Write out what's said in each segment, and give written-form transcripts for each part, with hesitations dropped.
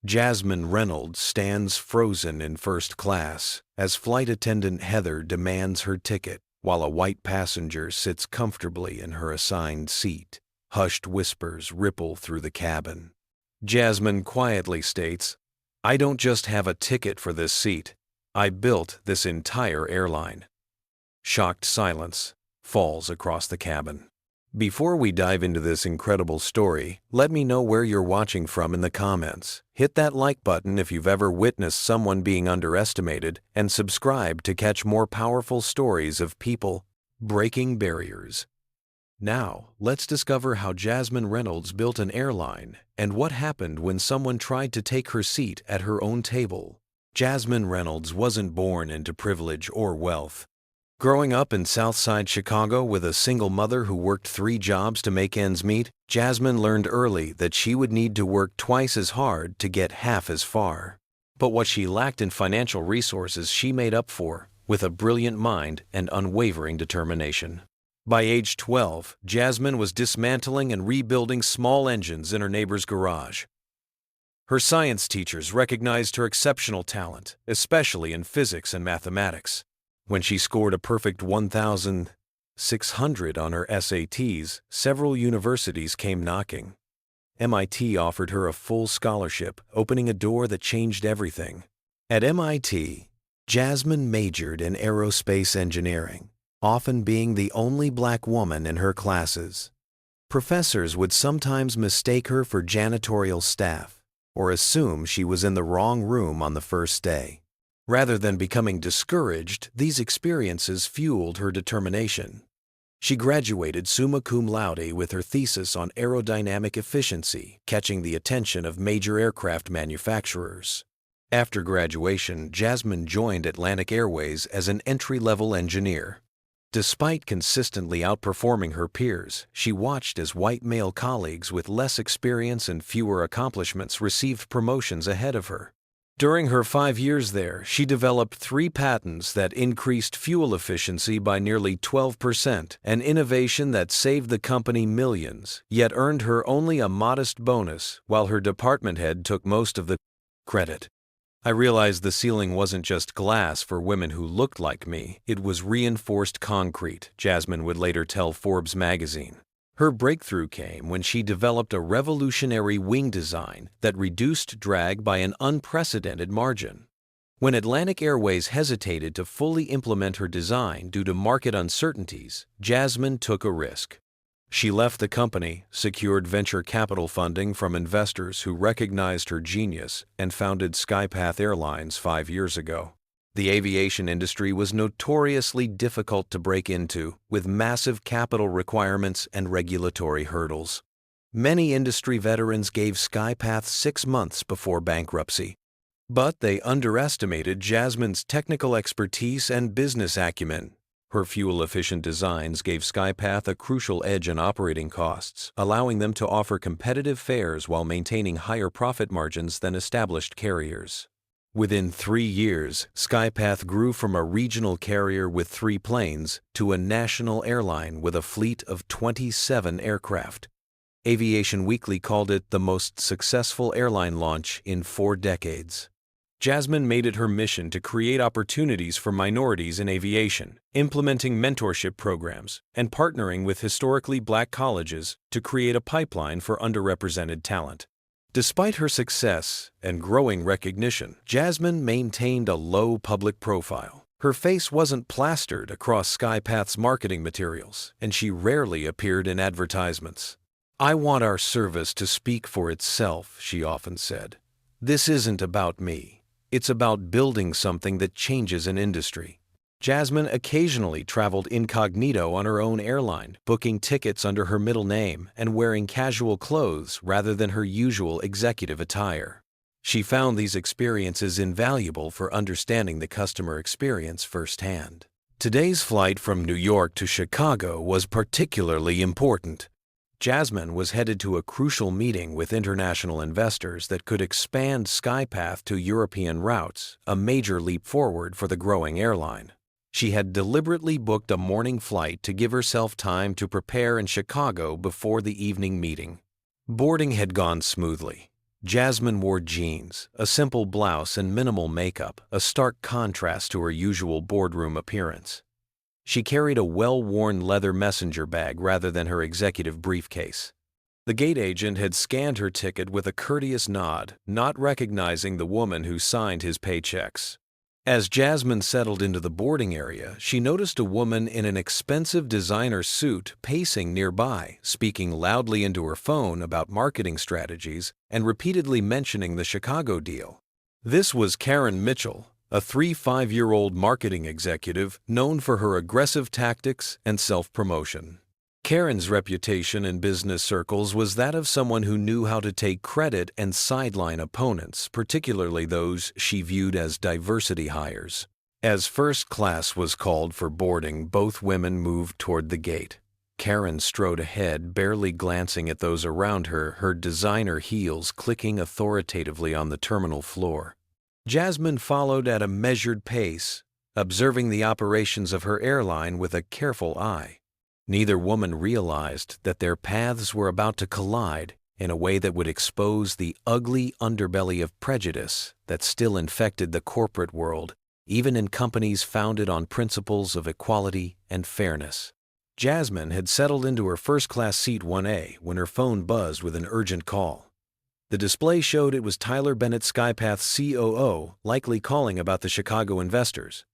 Jasmine Reynolds stands frozen in first class as flight attendant Heather demands her ticket while a white passenger sits comfortably in her assigned seat. Hushed whispers ripple through the cabin. Jasmine quietly states, "I don't just have a ticket for this seat. I built this entire airline." Shocked silence falls across the cabin. Before we dive into this incredible story, let me know where you're watching from in the comments. Hit that like button if you've ever witnessed someone being underestimated, and subscribe to catch more powerful stories of people breaking barriers. Now, let's discover how Jasmine Reynolds built an airline and what happened when someone tried to take her seat at her own table. Jasmine Reynolds wasn't born into privilege or wealth. Growing up in Southside Chicago with a single mother who worked 3 jobs to make ends meet, Jasmine learned early that she would need to work twice as hard to get half as far. But what she lacked in financial resources she made up for with a brilliant mind and unwavering determination. By age 12, Jasmine was dismantling and rebuilding small engines in her neighbor's garage. Her science teachers recognized her exceptional talent, especially in physics and mathematics. When she scored a perfect 1,600 on her SATs, several universities came knocking. MIT offered her a full scholarship, opening a door that changed everything. At MIT, Jasmine majored in aerospace engineering, often being the only black woman in her classes. Professors would sometimes mistake her for janitorial staff or assume she was in the wrong room on the first day. Rather than becoming discouraged, these experiences fueled her determination. She graduated summa cum laude with her thesis on aerodynamic efficiency, catching the attention of major aircraft manufacturers. After graduation, Jasmine joined Atlantic Airways as an entry-level engineer. Despite consistently outperforming her peers, she watched as white male colleagues with less experience and fewer accomplishments received promotions ahead of her. During her 5 years there, she developed 3 patents that increased fuel efficiency by nearly 12%, an innovation that saved the company millions, yet earned her only a modest bonus, while her department head took most of the credit. "I realized the ceiling wasn't just glass for women who looked like me, it was reinforced concrete," Jasmine would later tell Forbes magazine. Her breakthrough came when she developed a revolutionary wing design that reduced drag by an unprecedented margin. When Atlantic Airways hesitated to fully implement her design due to market uncertainties, Jasmine took a risk. She left the company, secured venture capital funding from investors who recognized her genius, and founded SkyPath Airlines 5 years ago. The aviation industry was notoriously difficult to break into, with massive capital requirements and regulatory hurdles. Many industry veterans gave SkyPath 6 months before bankruptcy. But they underestimated Jasmine's technical expertise and business acumen. Her fuel-efficient designs gave SkyPath a crucial edge in operating costs, allowing them to offer competitive fares while maintaining higher profit margins than established carriers. Within 3 years, SkyPath grew from a regional carrier with 3 planes to a national airline with a fleet of 27 aircraft. Aviation Weekly called it the most successful airline launch in 4 decades. Jasmine made it her mission to create opportunities for minorities in aviation, implementing mentorship programs, and partnering with historically black colleges to create a pipeline for underrepresented talent. Despite her success and growing recognition, Jasmine maintained a low public profile. Her face wasn't plastered across SkyPath's marketing materials, and she rarely appeared in advertisements. "I want our service to speak for itself," she often said. "This isn't about me. It's about building something that changes an industry." Jasmine occasionally traveled incognito on her own airline, booking tickets under her middle name and wearing casual clothes rather than her usual executive attire. She found these experiences invaluable for understanding the customer experience firsthand. Today's flight from New York to Chicago was particularly important. Jasmine was headed to a crucial meeting with international investors that could expand SkyPath to European routes, a major leap forward for the growing airline. She had deliberately booked a morning flight to give herself time to prepare in Chicago before the evening meeting. Boarding had gone smoothly. Jasmine wore jeans, a simple blouse, and minimal makeup, a stark contrast to her usual boardroom appearance. She carried a well-worn leather messenger bag rather than her executive briefcase. The gate agent had scanned her ticket with a courteous nod, not recognizing the woman who signed his paychecks. As Jasmine settled into the boarding area, she noticed a woman in an expensive designer suit pacing nearby, speaking loudly into her phone about marketing strategies and repeatedly mentioning the Chicago deal. This was Karen Mitchell, a 5-year-old marketing executive known for her aggressive tactics and self-promotion. Karen's reputation in business circles was that of someone who knew how to take credit and sideline opponents, particularly those she viewed as diversity hires. As first class was called for boarding, both women moved toward the gate. Karen strode ahead, barely glancing at those around her, her designer heels clicking authoritatively on the terminal floor. Jasmine followed at a measured pace, observing the operations of her airline with a careful eye. Neither woman realized that their paths were about to collide in a way that would expose the ugly underbelly of prejudice that still infected the corporate world, even in companies founded on principles of equality and fairness. Jasmine had settled into her first-class seat 1A when her phone buzzed with an urgent call. The display showed it was Tyler Bennett, Skypath's COO, likely calling about the Chicago investors.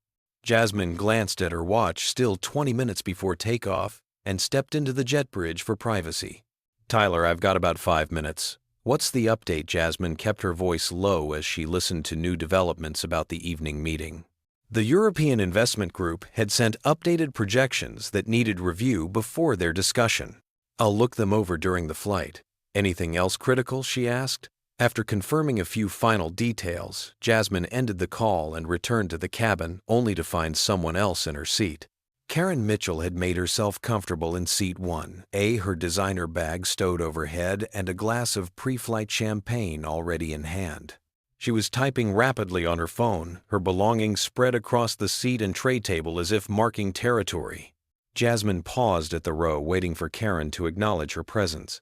Jasmine glanced at her watch, still 20 minutes before takeoff, and stepped into the jet bridge for privacy. "Tyler, I've got about 5 minutes. What's the update?" Jasmine kept her voice low as she listened to new developments about the evening meeting. The European Investment Group had sent updated projections that needed review before their discussion. "I'll look them over during the flight." "Anything else critical?" she asked. After confirming a few final details, Jasmine ended the call and returned to the cabin, only to find someone else in her seat. Karen Mitchell had made herself comfortable in seat 1A, her designer bag stowed overhead and a glass of pre-flight champagne already in hand. She was typing rapidly on her phone, her belongings spread across the seat and tray table as if marking territory. Jasmine paused at the row, waiting for Karen to acknowledge her presence.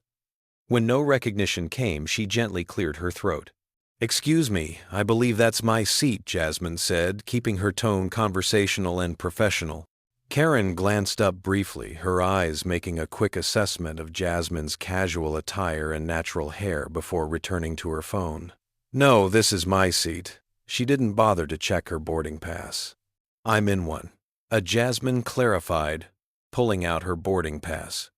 When no recognition came, she gently cleared her throat. "Excuse me, I believe that's my seat," Jasmine said, keeping her tone conversational and professional. Karen glanced up briefly, her eyes making a quick assessment of Jasmine's casual attire and natural hair before returning to her phone. "No, this is my seat." She didn't bother to check her boarding pass. "I'm in one." Jasmine clarified, pulling out her boarding pass.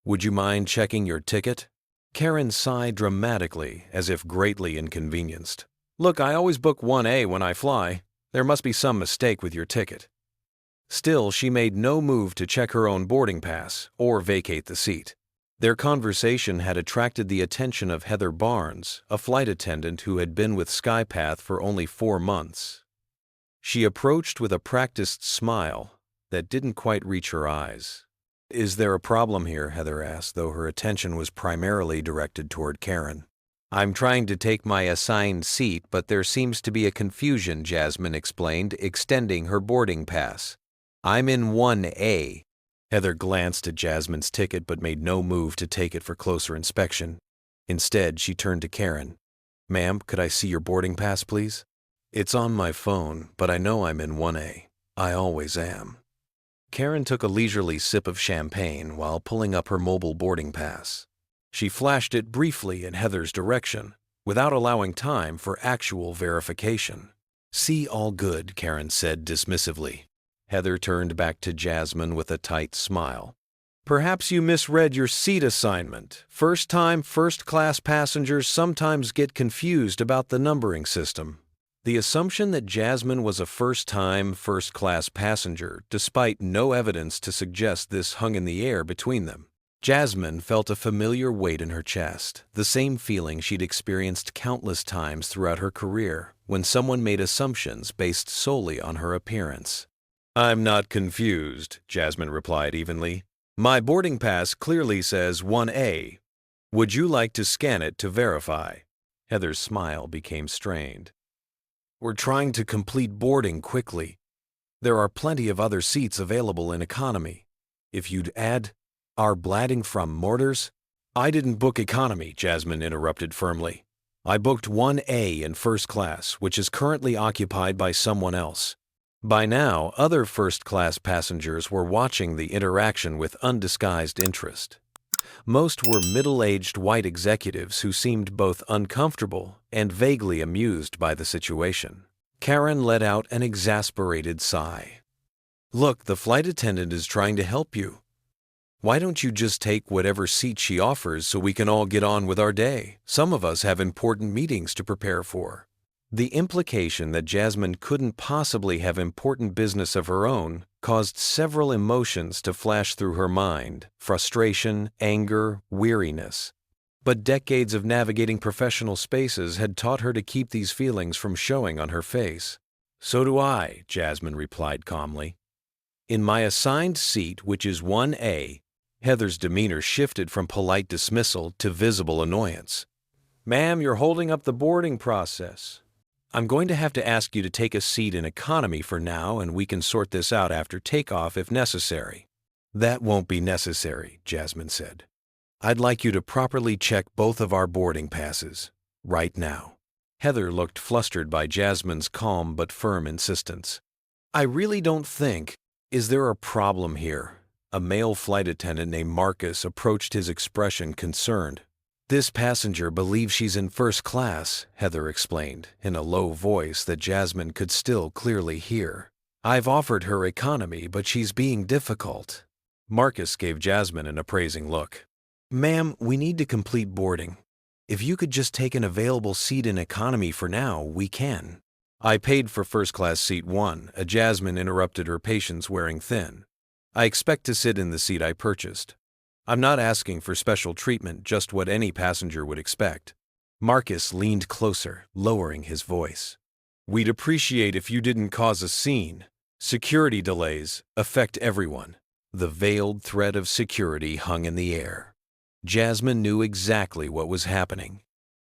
"Would you mind checking your ticket?" Karen sighed dramatically, as if greatly inconvenienced. "Look, I always book 1A when I fly. There must be some mistake with your ticket." Still, she made no move to check her own boarding pass or vacate the seat. Their conversation had attracted the attention of Heather Barnes, a flight attendant who had been with Skypath for only 4 months. She approached with a practiced smile that didn't quite reach her eyes. "Is there a problem here?" Heather asked, though her attention was primarily directed toward Karen. "I'm trying to take my assigned seat, but there seems to be a confusion," Jasmine explained, extending her boarding pass. "I'm in 1A. Heather glanced at Jasmine's ticket but made no move to take it for closer inspection. Instead, she turned to Karen. "Ma'am, could I see your boarding pass, please?" "It's on my phone, but I know I'm in 1A. I always am." Karen took a leisurely sip of champagne while pulling up her mobile boarding pass. She flashed it briefly in Heather's direction, without allowing time for actual verification. "See, all good," Karen said dismissively. Heather turned back to Jasmine with a tight smile. "Perhaps you misread your seat assignment. First-time, first-class passengers sometimes get confused about the numbering system." The assumption that Jasmine was a first-time, first-class passenger, despite no evidence to suggest this, hung in the air between them. Jasmine felt a familiar weight in her chest, the same feeling she'd experienced countless times throughout her career when someone made assumptions based solely on her appearance. "I'm not confused," Jasmine replied evenly. "My boarding pass clearly says 1A. Would you like to scan it to verify?" Heather's smile became strained. "We're trying to complete boarding quickly. There are plenty of other seats available in economy. If you'd add our bladding from mortars—" "I didn't book economy," Jasmine interrupted firmly. I booked 1A in first class, which is currently occupied by someone else. By now, other first-class passengers were watching the interaction with undisguised interest. Most were middle-aged white executives who seemed both uncomfortable and vaguely amused by the situation. Karen let out an exasperated sigh. "Look, the flight attendant is trying to help you. Why don't you just take whatever seat she offers so we can all get on with our day? Some of us have important meetings to prepare for." The implication that Jasmine couldn't possibly have important business of her own caused several emotions to flash through her mind: frustration, anger, weariness. But decades of navigating professional spaces had taught her to keep these feelings from showing on her face. "So do I," Jasmine replied calmly. "In my assigned seat, which is 1A, Heather's demeanor shifted from polite dismissal to visible annoyance. "Ma'am, you're holding up the boarding process. I'm going to have to ask you to take a seat in economy for now, and we can sort this out after takeoff if necessary." "That won't be necessary," Jasmine said. "I'd like you to properly check both of our boarding passes, right now." Heather looked flustered by Jasmine's calm but firm insistence. "I really don't think. Is there a problem here?" A male flight attendant named Marcus approached his expression concerned. "This passenger believes she's in first class," Heather explained, in a low voice that Jasmine could still clearly hear. "I've offered her economy, but she's being difficult." Marcus gave Jasmine an appraising look. "Ma'am, we need to complete boarding. If you could just take an available seat in economy for now, we can." "I paid for first class seat 1, Jasmine interrupted her patience wearing thin. "I expect to sit in the seat I purchased. I'm not asking for special treatment, just what any passenger would expect." Marcus leaned closer, lowering his voice. "We'd appreciate if you didn't cause a scene. Security delays affect everyone." The veiled threat of security hung in the air. Jasmine knew exactly what was happening.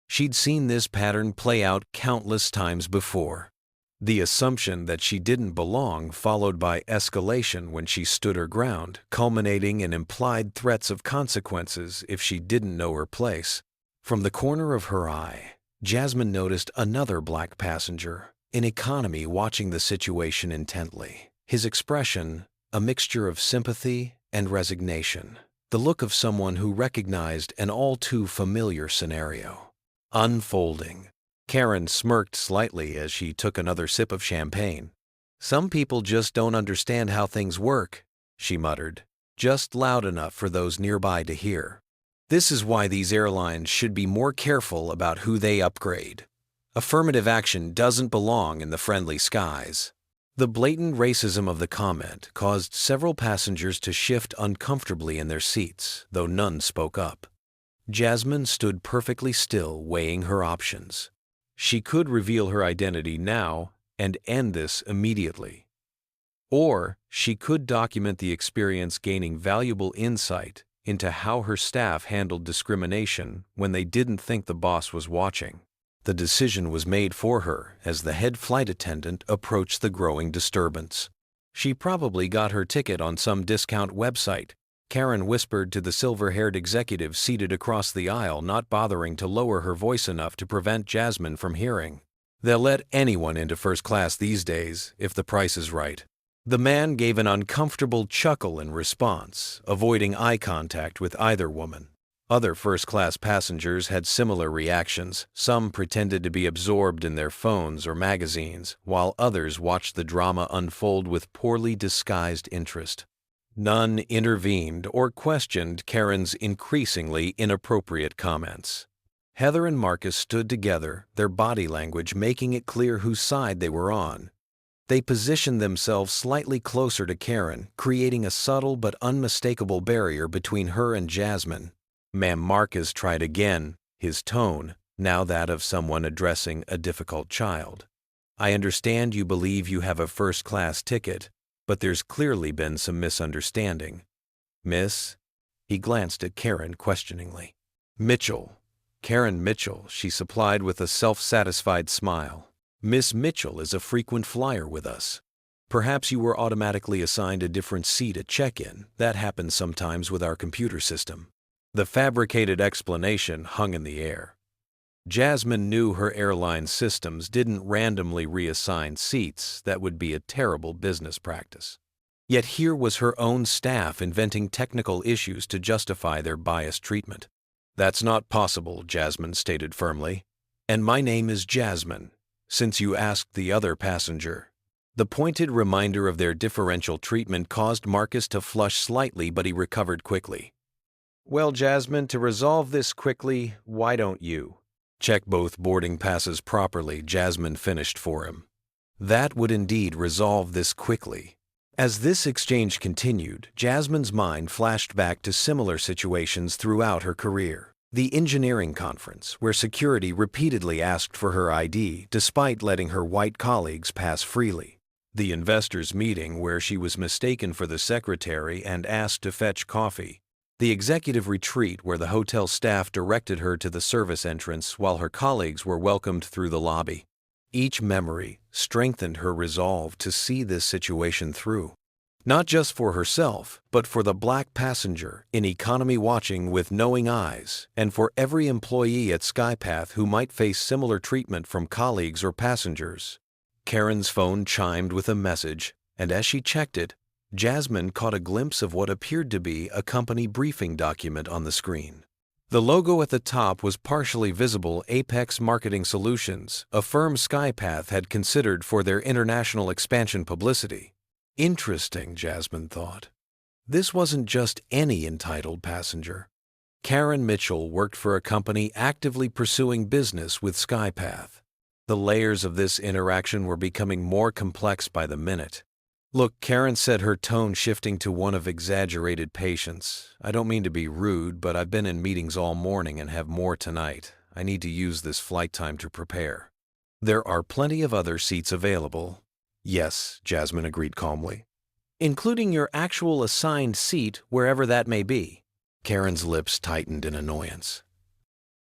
She'd seen this pattern play out countless times before. The assumption that she didn't belong, followed by escalation when she stood her ground, culminating in implied threats of consequences if she didn't know her place. From the corner of her eye, Jasmine noticed another black passenger, in economy, watching the situation intently. His expression, a mixture of sympathy and resignation. The look of someone who recognized an all-too-familiar scenario unfolding. Karen smirked slightly as she took another sip of champagne. "Some people just don't understand how things work," she muttered, just loud enough for those nearby to hear. "This is why these airlines should be more careful about who they upgrade. Affirmative action doesn't belong in the friendly skies." The blatant racism of the comment caused several passengers to shift uncomfortably in their seats, though none spoke up. Jasmine stood perfectly still, weighing her options. She could reveal her identity now and end this immediately. Or she could document the experience, gaining valuable insight into how her staff handled discrimination when they didn't think the boss was watching. The decision was made for her as the head flight attendant approached the growing disturbance. She probably got her ticket on some discount website, Karen whispered to the silver-haired executive seated across the aisle, not bothering to lower her voice enough to prevent Jasmine from hearing. "They'll let anyone into first class these days, if the price is right." The man gave an uncomfortable chuckle in response, avoiding eye contact with either woman. Other first-class passengers had similar reactions. Some pretended to be absorbed in their phones or magazines, while others watched the drama unfold with poorly disguised interest. None intervened or questioned Karen's increasingly inappropriate comments. Heather and Marcus stood together, their body language making it clear whose side they were on. They positioned themselves slightly closer to Karen, creating a subtle but unmistakable barrier between her and Jasmine. Ma'am, Marcus tried again, his tone now that of someone addressing a difficult child. "I understand you believe you have a first-class ticket, but there's clearly been some misunderstanding. Miss?" He glanced at Karen questioningly. "Mitchell. Karen Mitchell," she supplied with a self-satisfied smile. "Miss Mitchell is a frequent flyer with us. Perhaps you were automatically assigned a different seat at check-in. That happens sometimes with our computer system." The fabricated explanation hung in the air. Jasmine knew her airline systems didn't randomly reassign seats. That would be a terrible business practice. Yet here was her own staff inventing technical issues to justify their biased treatment. "That's not possible," Jasmine stated firmly. "And my name is Jasmine, since you asked the other passenger." The pointed reminder of their differential treatment caused Marcus to flush slightly, but he recovered quickly. "Well, Jasmine, to resolve this quickly, why don't you check both boarding passes properly?" Jasmine finished for him. That would indeed resolve this quickly. As this exchange continued, Jasmine's mind flashed back to similar situations throughout her career. The engineering conference, where security repeatedly asked for her ID despite letting her white colleagues pass freely. The investors' meeting, where she was mistaken for the secretary and asked to fetch coffee. The executive retreat, where the hotel staff directed her to the service entrance while her colleagues were welcomed through the lobby. Each memory strengthened her resolve to see this situation through. Not just for herself, but for the black passenger in economy watching with knowing eyes, and for every employee at SkyPath who might face similar treatment from colleagues or passengers. Karen's phone chimed with a message, and as she checked it, Jasmine caught a glimpse of what appeared to be a company briefing document on the screen. The logo at the top was partially visible: Apex Marketing Solutions, a firm SkyPath had considered for their international expansion publicity. Interesting, Jasmine thought. This wasn't just any entitled passenger. Karen Mitchell worked for a company actively pursuing business with SkyPath. The layers of this interaction were becoming more complex by the minute. "Look," Karen said, her tone shifting to one of exaggerated patience. "I don't mean to be rude, but I've been in meetings all morning and have more tonight. I need to use this flight time to prepare." "There are plenty of other seats available." "Yes," Jasmine agreed calmly. "Including your actual assigned seat, wherever that may be." Karen's lips tightened in annoyance.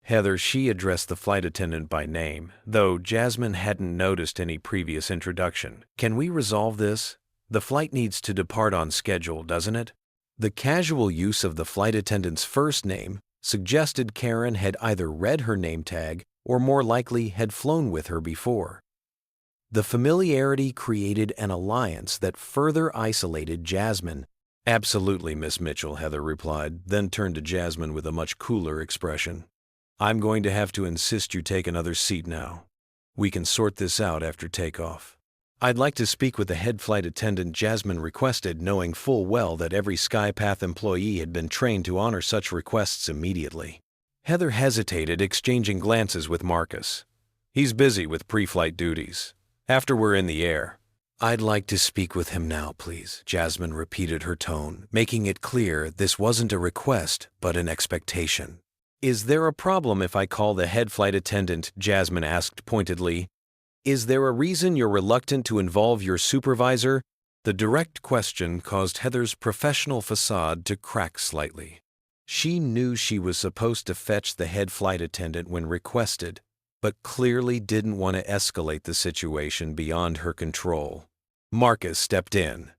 "Heather," she addressed the flight attendant by name, though Jasmine hadn't noticed any previous introduction. "Can we resolve this? The flight needs to depart on schedule, doesn't it?" The casual use of the flight attendant's first name suggested Karen had either read her name tag or more likely had flown with her before. The familiarity created an alliance that further isolated Jasmine. "Absolutely, Miss Mitchell," Heather replied, then turned to Jasmine with a much cooler expression. "I'm going to have to insist you take another seat now. We can sort this out after takeoff." "I'd like to speak with the head flight attendant," Jasmine requested, knowing full well that every SkyPath employee had been trained to honor such requests immediately. Heather hesitated, exchanging glances with Marcus. "He's busy with pre-flight duties. After we're in the air." "I'd like to speak with him now, please," Jasmine repeated, her tone making it clear this wasn't a request, but an expectation. "Is there a problem if I call the head flight attendant?" Jasmine asked pointedly. "Is there a reason you're reluctant to involve your supervisor?" The direct question caused Heather's professional facade to crack slightly. She knew she was supposed to fetch the head flight attendant when requested, but clearly didn't want to escalate the situation beyond her control. Marcus stepped in.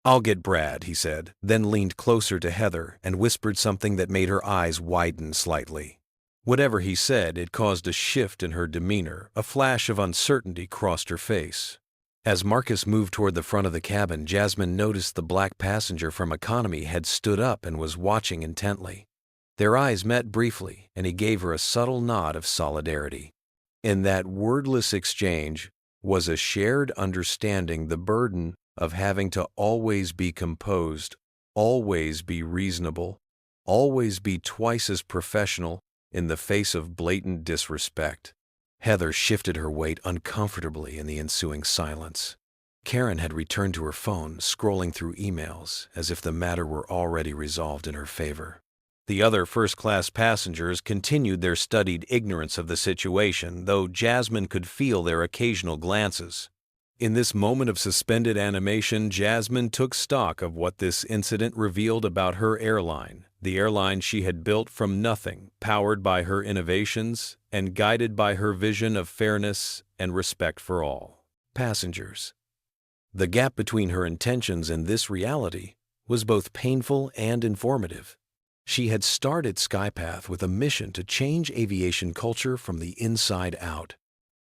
"I'll get Brad," he said, then leaned closer to Heather and whispered something that made her eyes widen slightly. Whatever he said, it caused a shift in her demeanor. A flash of uncertainty crossed her face. As Marcus moved toward the front of the cabin, Jasmine noticed the black passenger from economy had stood up and was watching intently. Their eyes met briefly, and he gave her a subtle nod of solidarity. In that wordless exchange was a shared understanding: the burden of having to always be composed, always be reasonable, always be twice as professional in the face of blatant disrespect. Heather shifted her weight uncomfortably in the ensuing silence. Karen had returned to her phone, scrolling through emails as if the matter were already resolved in her favor. The other first-class passengers continued their studied ignorance of the situation, though Jasmine could feel their occasional glances. In this moment of suspended animation, Jasmine took stock of what this incident revealed about her airline, the airline she had built from nothing, powered by her innovations and guided by her vision of fairness and respect for all passengers. The gap between her intentions and this reality was both painful and informative. She had started Skypath with a mission to change aviation culture from the inside out.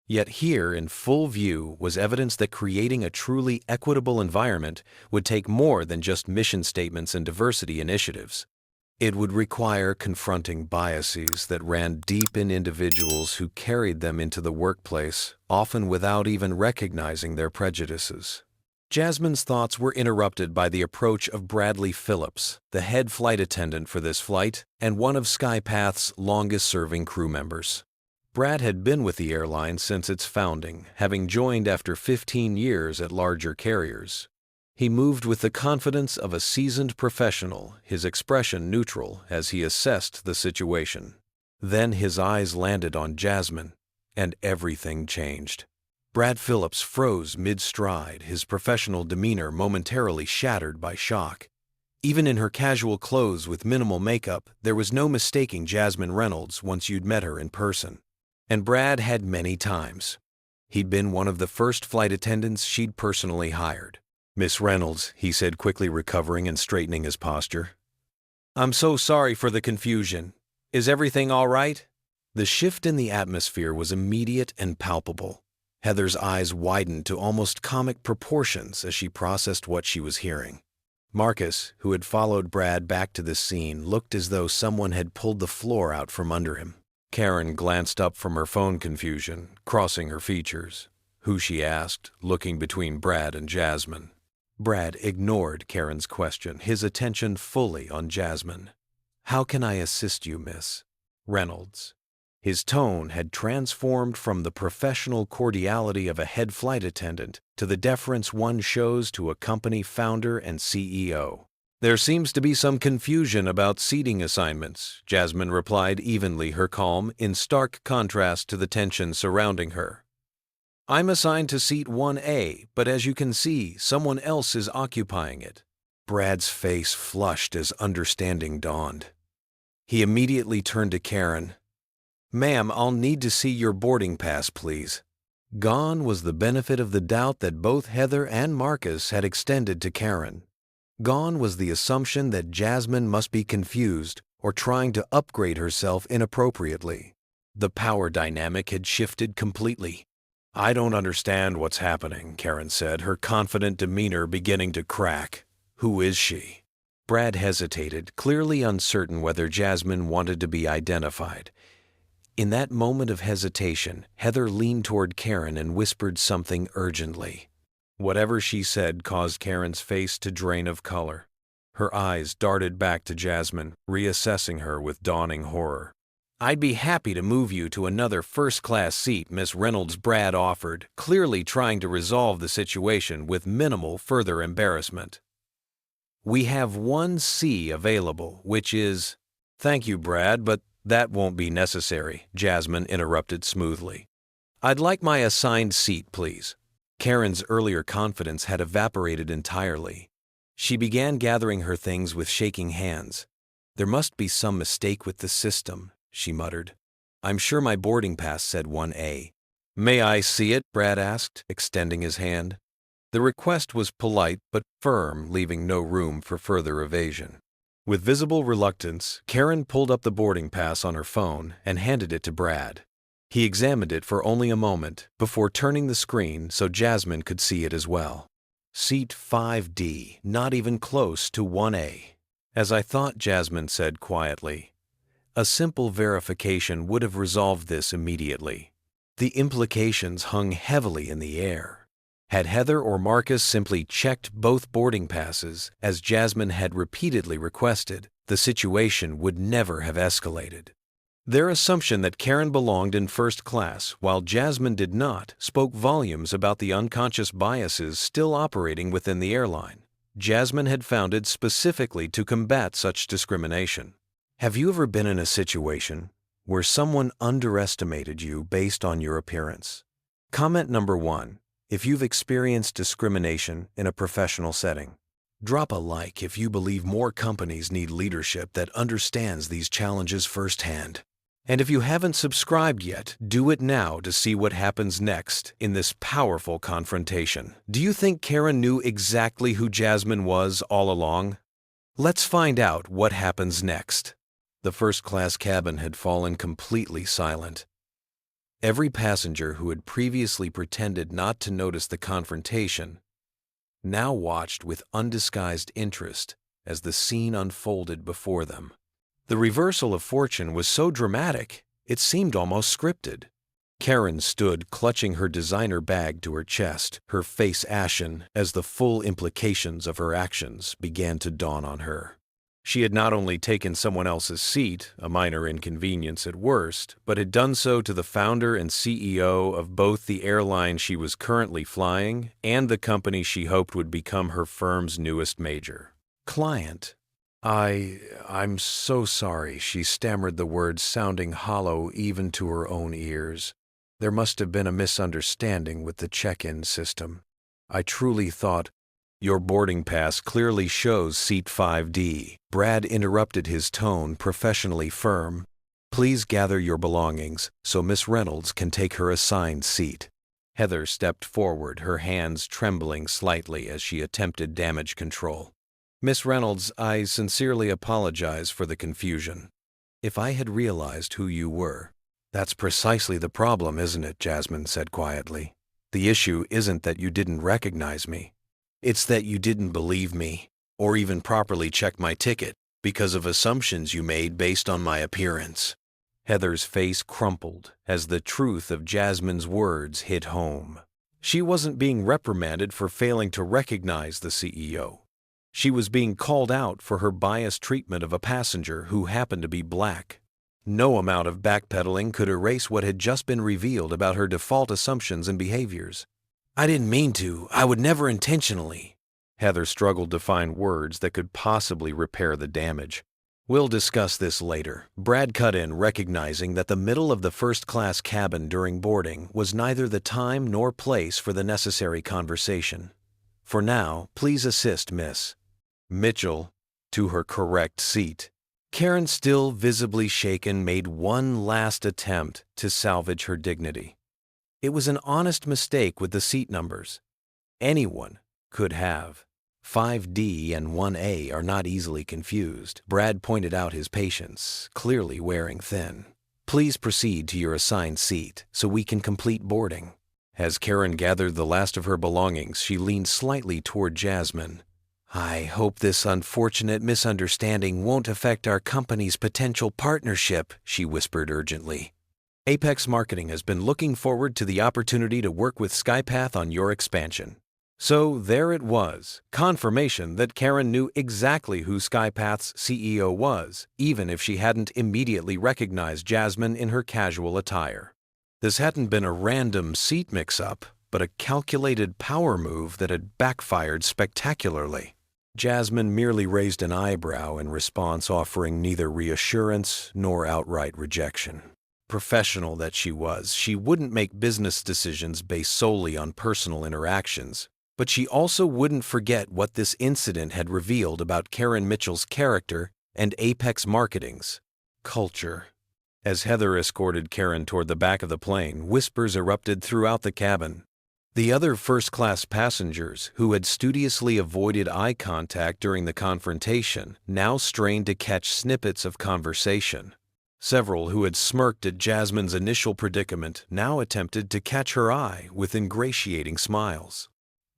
Yet here, in full view, was evidence that creating a truly equitable environment would take more than just mission statements and diversity initiatives. It would require confronting biases that ran deep in individuals who carried them into the workplace, often without even recognizing their prejudices. Jasmine's thoughts were interrupted by the approach of Bradley Phillips, the head flight attendant for this flight and one of Skypath's longest-serving crew members. Brad had been with the airline since its founding, having joined after 15 years at larger carriers. He moved with the confidence of a seasoned professional, his expression neutral as he assessed the situation. Then his eyes landed on Jasmine, and everything changed. Brad Phillips froze mid-stride, his professional demeanor momentarily shattered by shock. Even in her casual clothes with minimal makeup, there was no mistaking Jasmine Reynolds once you'd met her in person. And Brad had many times. He'd been one of the first flight attendants she'd personally hired. "Miss Reynolds," he said, quickly recovering and straightening his posture. "I'm so sorry for the confusion. Is everything all right?" The shift in the atmosphere was immediate and palpable. Heather's eyes widened to almost comic proportions as she processed what she was hearing. Marcus, who had followed Brad back to the scene, looked as though someone had pulled the floor out from under him. Karen glanced up from her phone confusion, crossing her features. "Who?" she asked, looking between Brad and Jasmine. Brad ignored Karen's question, his attention fully on Jasmine. "How can I assist you, Miss Reynolds?" His tone had transformed from the professional cordiality of a head flight attendant to the deference one shows to a company founder and CEO. "There seems to be some confusion about seating assignments," Jasmine replied evenly, her calm in stark contrast to the tension surrounding her. "I'm assigned to seat 1A, but as you can see, someone else is occupying it." Brad's face flushed as understanding dawned. He immediately turned to Karen. "Ma'am, I'll need to see your boarding pass, please." Gone was the benefit of the doubt that both Heather and Marcus had extended to Karen. Gone was the assumption that Jasmine must be confused or trying to upgrade herself inappropriately. The power dynamic had shifted completely. "I don't understand what's happening," Karen said, her confident demeanor beginning to crack. "Who is she?" Brad hesitated, clearly uncertain whether Jasmine wanted to be identified. In that moment of hesitation, Heather leaned toward Karen and whispered something urgently. Whatever she said caused Karen's face to drain of color. Her eyes darted back to Jasmine, reassessing her with dawning horror. "I'd be happy to move you to another first-class seat," Miss Reynolds, Brad offered, clearly trying to resolve the situation with minimal further embarrassment. "We have 1C available, which is—" "Thank you, Brad, but that won't be necessary," Jasmine interrupted smoothly. "I'd like my assigned seat, please." Karen's earlier confidence had evaporated entirely. She began gathering her things with shaking hands. "There must be some mistake with the system," she muttered. "I'm sure my boarding pass said 1A. "May I see it?" Brad asked, extending his hand. The request was polite but firm, leaving no room for further evasion. With visible reluctance, Karen pulled up the boarding pass on her phone and handed it to Brad. He examined it for only a moment before turning the screen so Jasmine could see it as well. "Seat 5D, not even close to 1A. "As I thought," Jasmine said quietly. A simple verification would have resolved this immediately. The implications hung heavily in the air. Had Heather or Marcus simply checked both boarding passes, as Jasmine had repeatedly requested, the situation would never have escalated. Their assumption that Karen belonged in first class, while Jasmine did not, spoke volumes about the unconscious biases still operating within the airline. Jasmine had founded specifically to combat such discrimination. Have you ever been in a situation where someone underestimated you based on your appearance? Comment number 1. If you've experienced discrimination in a professional setting. Drop a like if you believe more companies need leadership that understands these challenges firsthand. And if you haven't subscribed yet, do it now to see what happens next in this powerful confrontation. Do you think Karen knew exactly who Jasmine was all along? Let's find out what happens next. The first-class cabin had fallen completely silent. Every passenger who had previously pretended not to notice the confrontation now watched with undisguised interest as the scene unfolded before them. The reversal of fortune was so dramatic, it seemed almost scripted. Karen stood clutching her designer bag to her chest, her face ashen as the full implications of her actions began to dawn on her. She had not only taken someone else's seat, a minor inconvenience at worst, but had done so to the founder and CEO of both the airline she was currently flying and the company she hoped would become her firm's newest major client. I'm so sorry, she stammered the words, sounding hollow even to her own ears. There must have been a misunderstanding with the check-in system. I truly thought, your boarding pass clearly shows seat 5D. Brad interrupted, his tone professionally firm. Please gather your belongings so Miss Reynolds can take her assigned seat. Heather stepped forward, her hands trembling slightly as she attempted damage control. Miss Reynolds, I sincerely apologize for the confusion. If I had realized who you were. That's precisely the problem, isn't it? Jasmine said quietly. The issue isn't that you didn't recognize me. It's that you didn't believe me, or even properly check my ticket, because of assumptions you made based on my appearance. Heather's face crumpled as the truth of Jasmine's words hit home. She wasn't being reprimanded for failing to recognize the CEO. She was being called out for her biased treatment of a passenger who happened to be black. No amount of backpedaling could erase what had just been revealed about her default assumptions and behaviors. I didn't mean to. I would never intentionally. Heather struggled to find words that could possibly repair the damage. We'll discuss this later. Brad cut in, recognizing that the middle of the first-class cabin during boarding was neither the time nor place for the necessary conversation. For now, please assist Miss Mitchell to her correct seat. Karen, still visibly shaken, made one last attempt to salvage her dignity. It was an honest mistake with the seat numbers. Anyone could have. 5D and 1A are not easily confused. Brad pointed out his patience, clearly wearing thin. Please proceed to your assigned seat so we can complete boarding. As Karen gathered the last of her belongings, she leaned slightly toward Jasmine. I hope this unfortunate misunderstanding won't affect our company's potential partnership, she whispered urgently. Apex Marketing has been looking forward to the opportunity to work with SkyPath on your expansion. So there it was, confirmation that Karen knew exactly who SkyPath's CEO was, even if she hadn't immediately recognized Jasmine in her casual attire. This hadn't been a random seat mix-up, but a calculated power move that had backfired spectacularly. Jasmine merely raised an eyebrow in response, offering neither reassurance nor outright rejection. Professional that she was, she wouldn't make business decisions based solely on personal interactions, but she also wouldn't forget what this incident had revealed about Karen Mitchell's character and Apex Marketing's culture. As Heather escorted Karen toward the back of the plane, whispers erupted throughout the cabin. The other first-class passengers, who had studiously avoided eye contact during the confrontation, now strained to catch snippets of conversation. Several who had smirked at Jasmine's initial predicament now attempted to catch her eye with ingratiating smiles.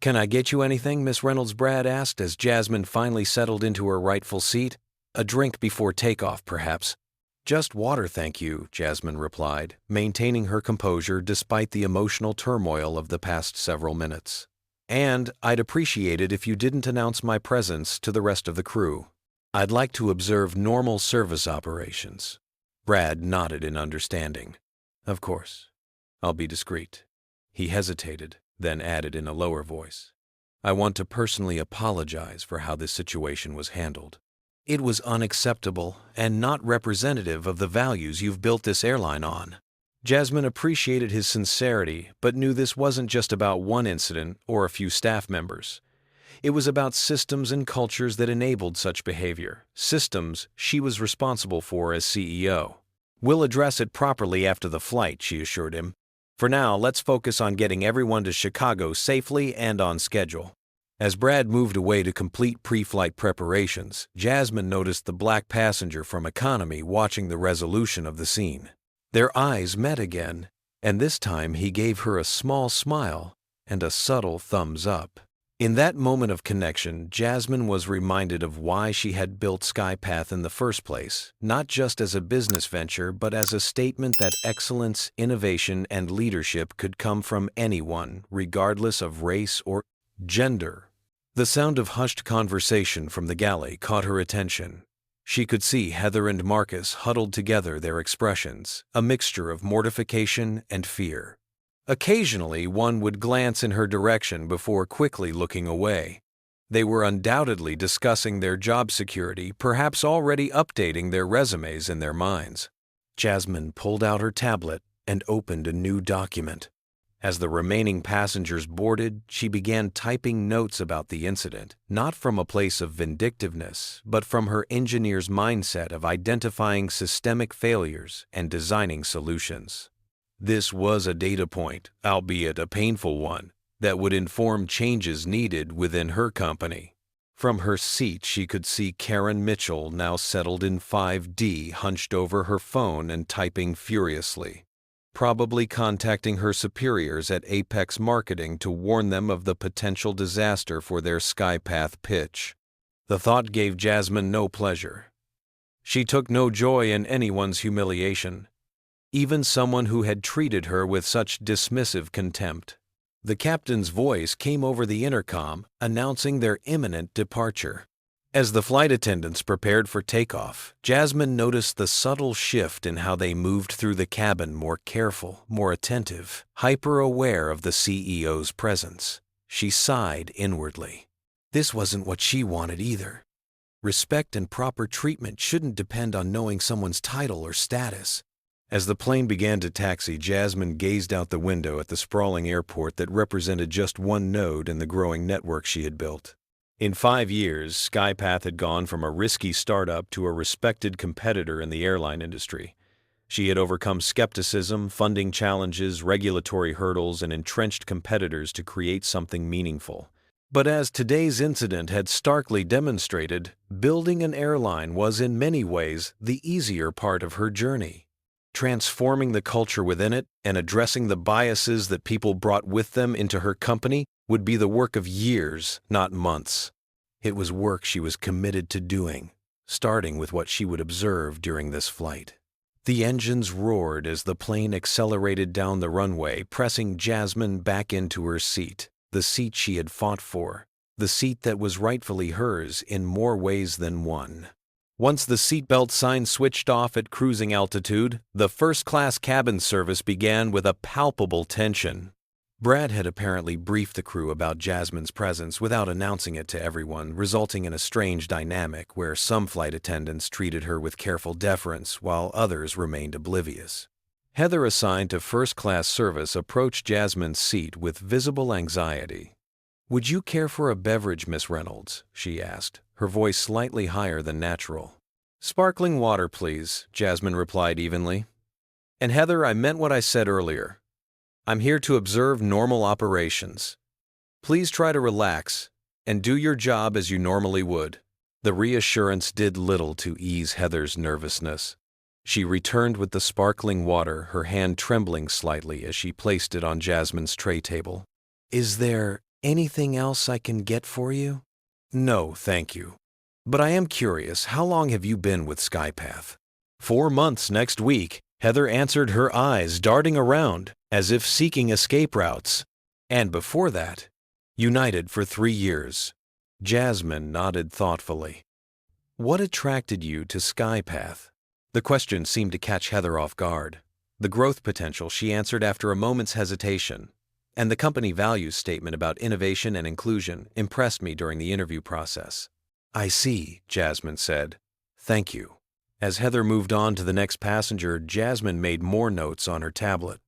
Can I get you anything, Miss Reynolds? Brad asked as Jasmine finally settled into her rightful seat. A drink before takeoff, perhaps. Just water, thank you, Jasmine replied, maintaining her composure despite the emotional turmoil of the past several minutes. And I'd appreciate it if you didn't announce my presence to the rest of the crew. I'd like to observe normal service operations. Brad nodded in understanding. Of course. I'll be discreet. He hesitated, then added in a lower voice. I want to personally apologize for how this situation was handled. It was unacceptable and not representative of the values you've built this airline on. Jasmine appreciated his sincerity, but knew this wasn't just about one incident or a few staff members. It was about systems and cultures that enabled such behavior, systems she was responsible for as CEO. We'll address it properly after the flight, she assured him. For now, let's focus on getting everyone to Chicago safely and on schedule. As Brad moved away to complete pre-flight preparations, Jasmine noticed the black passenger from economy watching the resolution of the scene. Their eyes met again, and this time he gave her a small smile and a subtle thumbs up. In that moment of connection, Jasmine was reminded of why she had built SkyPath in the first place, not just as a business venture, but as a statement that excellence, innovation, and leadership could come from anyone, regardless of race or gender. The sound of hushed conversation from the galley caught her attention. She could see Heather and Marcus huddled together, their expressions, a mixture of mortification and fear. Occasionally, one would glance in her direction before quickly looking away. They were undoubtedly discussing their job security, perhaps already updating their resumes in their minds. Jasmine pulled out her tablet and opened a new document. As the remaining passengers boarded, she began typing notes about the incident, not from a place of vindictiveness, but from her engineer's mindset of identifying systemic failures and designing solutions. This was a data point, albeit a painful one, that would inform changes needed within her company. From her seat, she could see Karen Mitchell, now settled in 5D, hunched over her phone and typing furiously, probably contacting her superiors at Apex Marketing to warn them of the potential disaster for their SkyPath pitch. The thought gave Jasmine no pleasure. She took no joy in anyone's humiliation, even someone who had treated her with such dismissive contempt. The captain's voice came over the intercom, announcing their imminent departure. As the flight attendants prepared for takeoff, Jasmine noticed the subtle shift in how they moved through the cabin, more careful, more attentive, hyper-aware of the CEO's presence. She sighed inwardly. This wasn't what she wanted either. Respect and proper treatment shouldn't depend on knowing someone's title or status. As the plane began to taxi, Jasmine gazed out the window at the sprawling airport that represented just one node in the growing network she had built. In 5 years, SkyPath had gone from a risky startup to a respected competitor in the airline industry. She had overcome skepticism, funding challenges, regulatory hurdles, and entrenched competitors to create something meaningful. But as today's incident had starkly demonstrated, building an airline was in many ways the easier part of her journey. Transforming the culture within it and addressing the biases that people brought with them into her company would be the work of years, not months. It was work she was committed to doing, starting with what she would observe during this flight. The engines roared as the plane accelerated down the runway, pressing Jasmine back into her seat, the seat she had fought for, the seat that was rightfully hers in more ways than one. Once the seatbelt sign switched off at cruising altitude, the first-class cabin service began with a palpable tension. Brad had apparently briefed the crew about Jasmine's presence without announcing it to everyone, resulting in a strange dynamic where some flight attendants treated her with careful deference while others remained oblivious. Heather, assigned to first-class service, approached Jasmine's seat with visible anxiety. "Would you care for a beverage, Miss Reynolds?" she asked, her voice slightly higher than natural. "Sparkling water, please," Jasmine replied evenly. "And Heather, I meant what I said earlier. I'm here to observe normal operations. Please try to relax and do your job as you normally would." The reassurance did little to ease Heather's nervousness. She returned with the sparkling water, her hand trembling slightly as she placed it on Jasmine's tray table. "Is there anything else I can get for you?" "No, thank you. But I am curious, how long have you been with SkyPath?" 4 months next week," Heather answered, her eyes darting around as if seeking escape routes. "And before that, United for 3 years." Jasmine nodded thoughtfully. "What attracted you to SkyPath?" The question seemed to catch Heather off guard. The growth potential, she answered after a moment's hesitation, and the company values statement about innovation and inclusion impressed me during the interview process. "I see," Jasmine said. "Thank you." As Heather moved on to the next passenger, Jasmine made more notes on her tablet.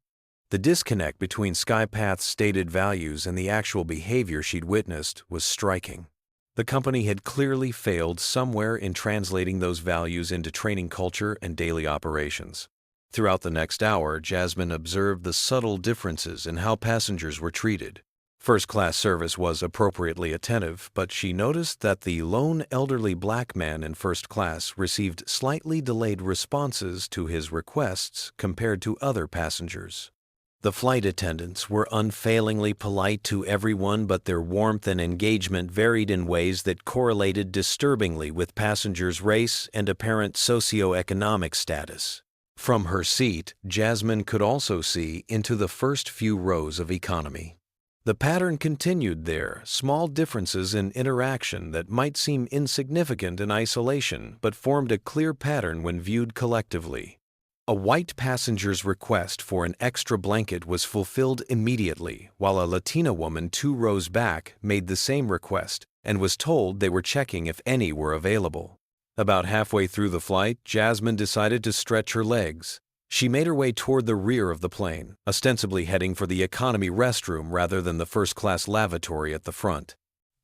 The disconnect between SkyPath's stated values and the actual behavior she'd witnessed was striking. The company had clearly failed somewhere in translating those values into training culture and daily operations. Throughout the next hour, Jasmine observed the subtle differences in how passengers were treated. First-class service was appropriately attentive, but she noticed that the lone elderly black man in first class received slightly delayed responses to his requests compared to other passengers. The flight attendants were unfailingly polite to everyone, but their warmth and engagement varied in ways that correlated disturbingly with passengers' race and apparent socioeconomic status. From her seat, Jasmine could also see into the first few rows of economy. The pattern continued there, small differences in interaction that might seem insignificant in isolation but formed a clear pattern when viewed collectively. A white passenger's request for an extra blanket was fulfilled immediately, while a Latina woman 2 rows back made the same request and was told they were checking if any were available. About halfway through the flight, Jasmine decided to stretch her legs. She made her way toward the rear of the plane, ostensibly heading for the economy restroom rather than the first-class lavatory at the front.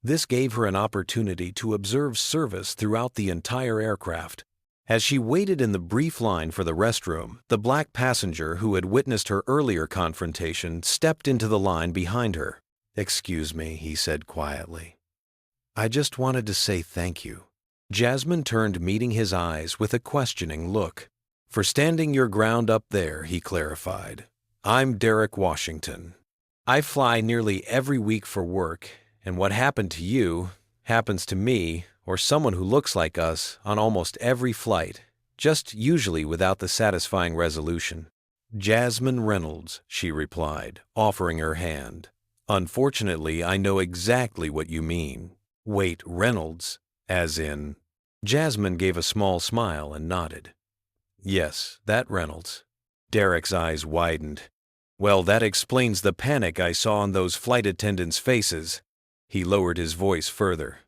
This gave her an opportunity to observe service throughout the entire aircraft. As she waited in the brief line for the restroom, the black passenger who had witnessed her earlier confrontation stepped into the line behind her. "Excuse me," he said quietly. "I just wanted to say thank you." Jasmine turned, meeting his eyes with a questioning look. "For standing your ground up there," he clarified. "I'm Derek Washington. I fly nearly every week for work, and what happened to you happens to me or someone who looks like us on almost every flight, just usually without the satisfying resolution." "Jasmine Reynolds," she replied, offering her hand. "Unfortunately, I know exactly what you mean." "Wait, Reynolds? As in?" Jasmine gave a small smile and nodded. "Yes, that Reynolds." Derek's eyes widened. "Well, that explains the panic I saw on those flight attendants' faces." He lowered his voice further.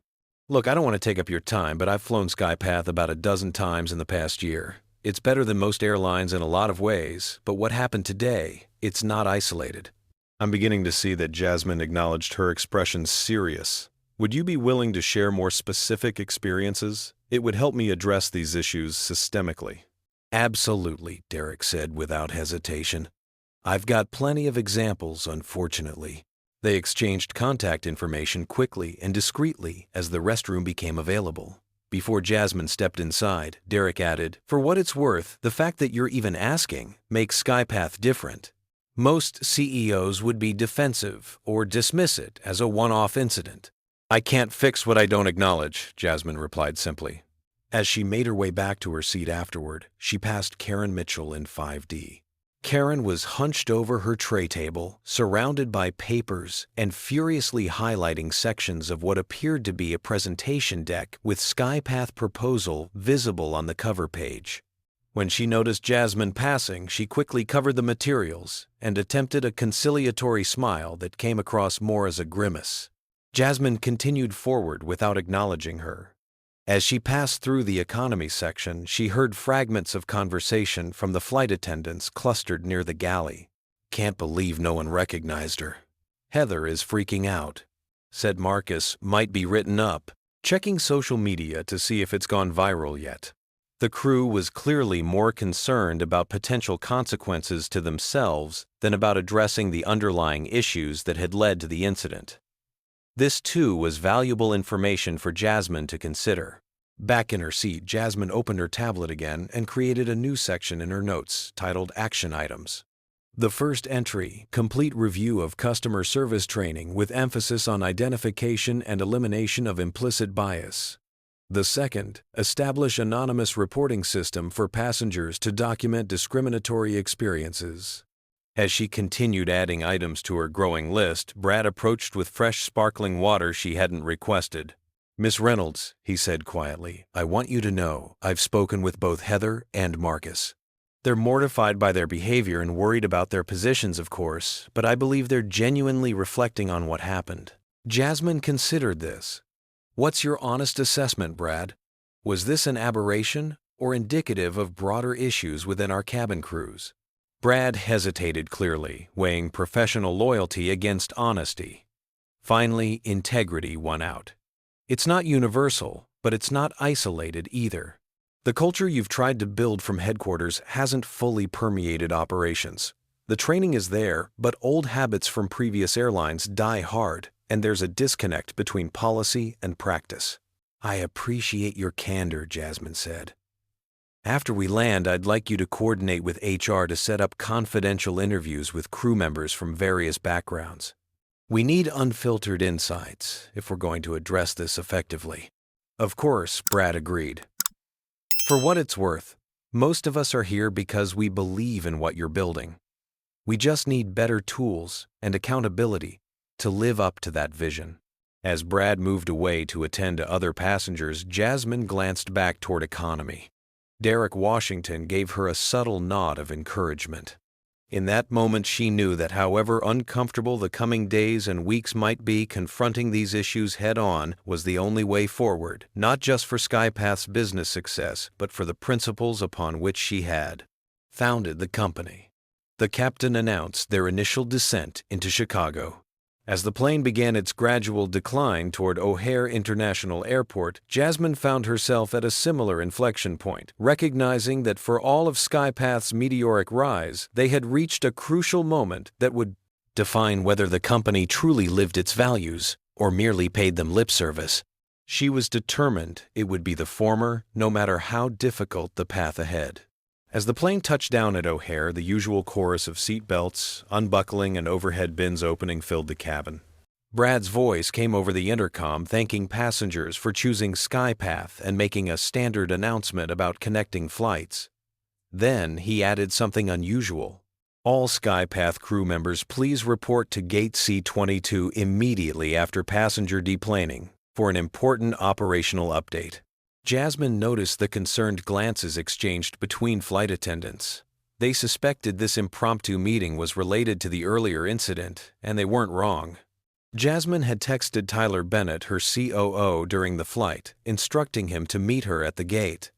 "Look, I don't want to take up your time, but I've flown SkyPath about a dozen times in the past year. It's better than most airlines in a lot of ways, but what happened today, it's not isolated." I'm beginning to see that Jasmine acknowledged her expression serious. "Would you be willing to share more specific experiences? It would help me address these issues systemically." "Absolutely," Derek said without hesitation. "I've got plenty of examples, unfortunately." They exchanged contact information quickly and discreetly as the restroom became available. Before Jasmine stepped inside, Derek added, "For what it's worth, the fact that you're even asking makes SkyPath different. Most CEOs would be defensive or dismiss it as a one-off incident." "I can't fix what I don't acknowledge," Jasmine replied simply. As she made her way back to her seat afterward, she passed Karen Mitchell in 5D. Karen was hunched over her tray table, surrounded by papers and furiously highlighting sections of what appeared to be a presentation deck with SkyPath proposal visible on the cover page. When she noticed Jasmine passing, she quickly covered the materials and attempted a conciliatory smile that came across more as a grimace. Jasmine continued forward without acknowledging her. As she passed through the economy section, she heard fragments of conversation from the flight attendants clustered near the galley. "Can't believe no one recognized her. Heather is freaking out," said Marcus. "Might be written up. Checking social media to see if it's gone viral yet." The crew was clearly more concerned about potential consequences to themselves than about addressing the underlying issues that had led to the incident. This, too, was valuable information for Jasmine to consider. Back in her seat, Jasmine opened her tablet again and created a new section in her notes titled Action Items. The first entry, complete review of customer service training with emphasis on identification and elimination of implicit bias. The second, establish anonymous reporting system for passengers to document discriminatory experiences. As she continued adding items to her growing list, Brad approached with fresh sparkling water she hadn't requested. "Miss Reynolds," he said quietly, "I want you to know I've spoken with both Heather and Marcus. They're mortified by their behavior and worried about their positions, of course, but I believe they're genuinely reflecting on what happened." Jasmine considered this. "What's your honest assessment, Brad? Was this an aberration or indicative of broader issues within our cabin crews?" Brad hesitated clearly, weighing professional loyalty against honesty. Finally, integrity won out. "It's not universal, but it's not isolated either. The culture you've tried to build from headquarters hasn't fully permeated operations. The training is there, but old habits from previous airlines die hard, and there's a disconnect between policy and practice. I appreciate your candor, Jasmine said. After we land, I'd like you to coordinate with HR to set up confidential interviews with crew members from various backgrounds. We need unfiltered insights if we're going to address this effectively. Of course, Brad agreed. For what it's worth, most of us are here because we believe in what you're building. We just need better tools and accountability to live up to that vision. As Brad moved away to attend to other passengers, Jasmine glanced back toward economy. Derek Washington gave her a subtle nod of encouragement. In that moment, she knew that however uncomfortable the coming days and weeks might be, confronting these issues head-on was the only way forward, not just for SkyPath's business success, but for the principles upon which she had founded the company. The captain announced their initial descent into Chicago. As the plane began its gradual decline toward O'Hare International Airport, Jasmine found herself at a similar inflection point, recognizing that for all of SkyPath's meteoric rise, they had reached a crucial moment that would define whether the company truly lived its values or merely paid them lip service. She was determined it would be the former, no matter how difficult the path ahead. As the plane touched down at O'Hare, the usual chorus of seat belts, unbuckling, and overhead bins opening filled the cabin. Brad's voice came over the intercom thanking passengers for choosing SkyPath and making a standard announcement about connecting flights. Then he added something unusual. All SkyPath crew members, please report to Gate C22 immediately after passenger deplaning for an important operational update. Jasmine noticed the concerned glances exchanged between flight attendants. They suspected this impromptu meeting was related to the earlier incident, and they weren't wrong. Jasmine had texted Tyler Bennett, her COO, during the flight, instructing him to meet her at the gate.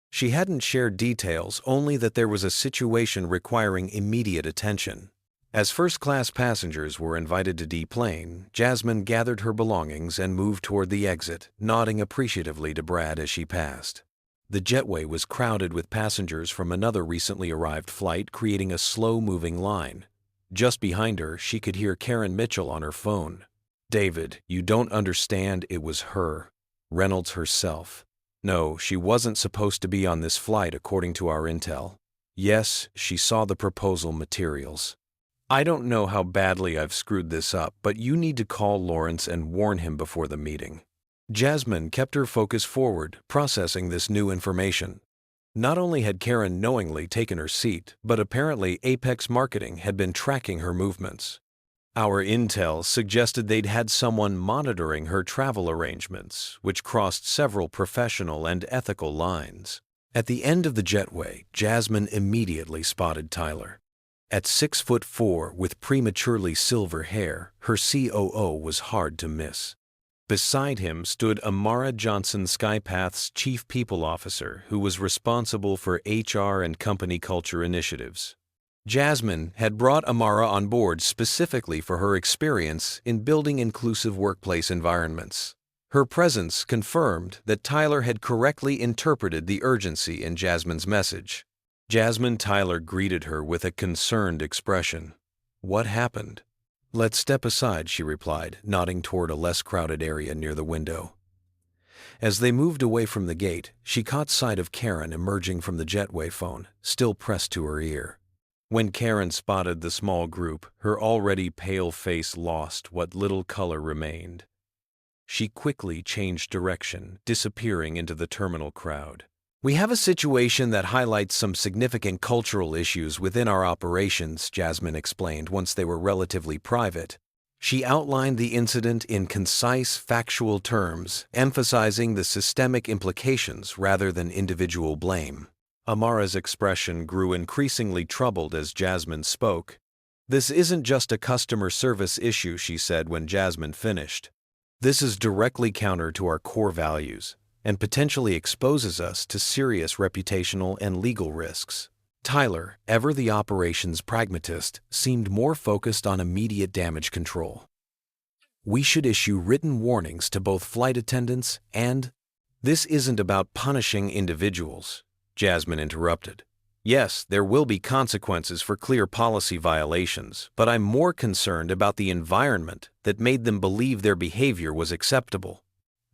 She hadn't shared details, only that there was a situation requiring immediate attention. As first-class passengers were invited to deplane, Jasmine gathered her belongings and moved toward the exit, nodding appreciatively to Brad as she passed. The jetway was crowded with passengers from another recently arrived flight, creating a slow-moving line. Just behind her, she could hear Karen Mitchell on her phone. "David, you don't understand, it was her. Reynolds herself. No, she wasn't supposed to be on this flight according to our intel. Yes, she saw the proposal materials. I don't know how badly I've screwed this up, but you need to call Lawrence and warn him before the meeting." Jasmine kept her focus forward, processing this new information. Not only had Karen knowingly taken her seat, but apparently Apex Marketing had been tracking her movements. Our intel suggested they'd had someone monitoring her travel arrangements, which crossed several professional and ethical lines. At the end of the jetway, Jasmine immediately spotted Tyler. At 6'4" with prematurely silver hair, her COO was hard to miss. Beside him stood Amara Johnson, SkyPath's Chief People Officer, who was responsible for HR and company culture initiatives. Jasmine had brought Amara on board specifically for her experience in building inclusive workplace environments. Her presence confirmed that Tyler had correctly interpreted the urgency in Jasmine's message. Tyler greeted her with a concerned expression. "What happened?" "Let's step aside," she replied, nodding toward a less crowded area near the window. As they moved away from the gate, she caught sight of Karen emerging from the jetway phone, still pressed to her ear. When Karen spotted the small group, her already pale face lost what little color remained. She quickly changed direction, disappearing into the terminal crowd. "We have a situation that highlights some significant cultural issues within our operations," Jasmine explained once they were relatively private. She outlined the incident in concise, factual terms, emphasizing the systemic implications rather than individual blame. Amara's expression grew increasingly troubled as Jasmine spoke. "This isn't just a customer service issue," she said when Jasmine finished. "This is directly counter to our core values and potentially exposes us to serious reputational and legal risks." Tyler, ever the operations pragmatist, seemed more focused on immediate damage control. "We should issue written warnings to both flight attendants and—" "This isn't about punishing individuals," Jasmine interrupted. Yes, there will be consequences for clear policy violations, but I'm more concerned about the environment that made them believe their behavior was acceptable.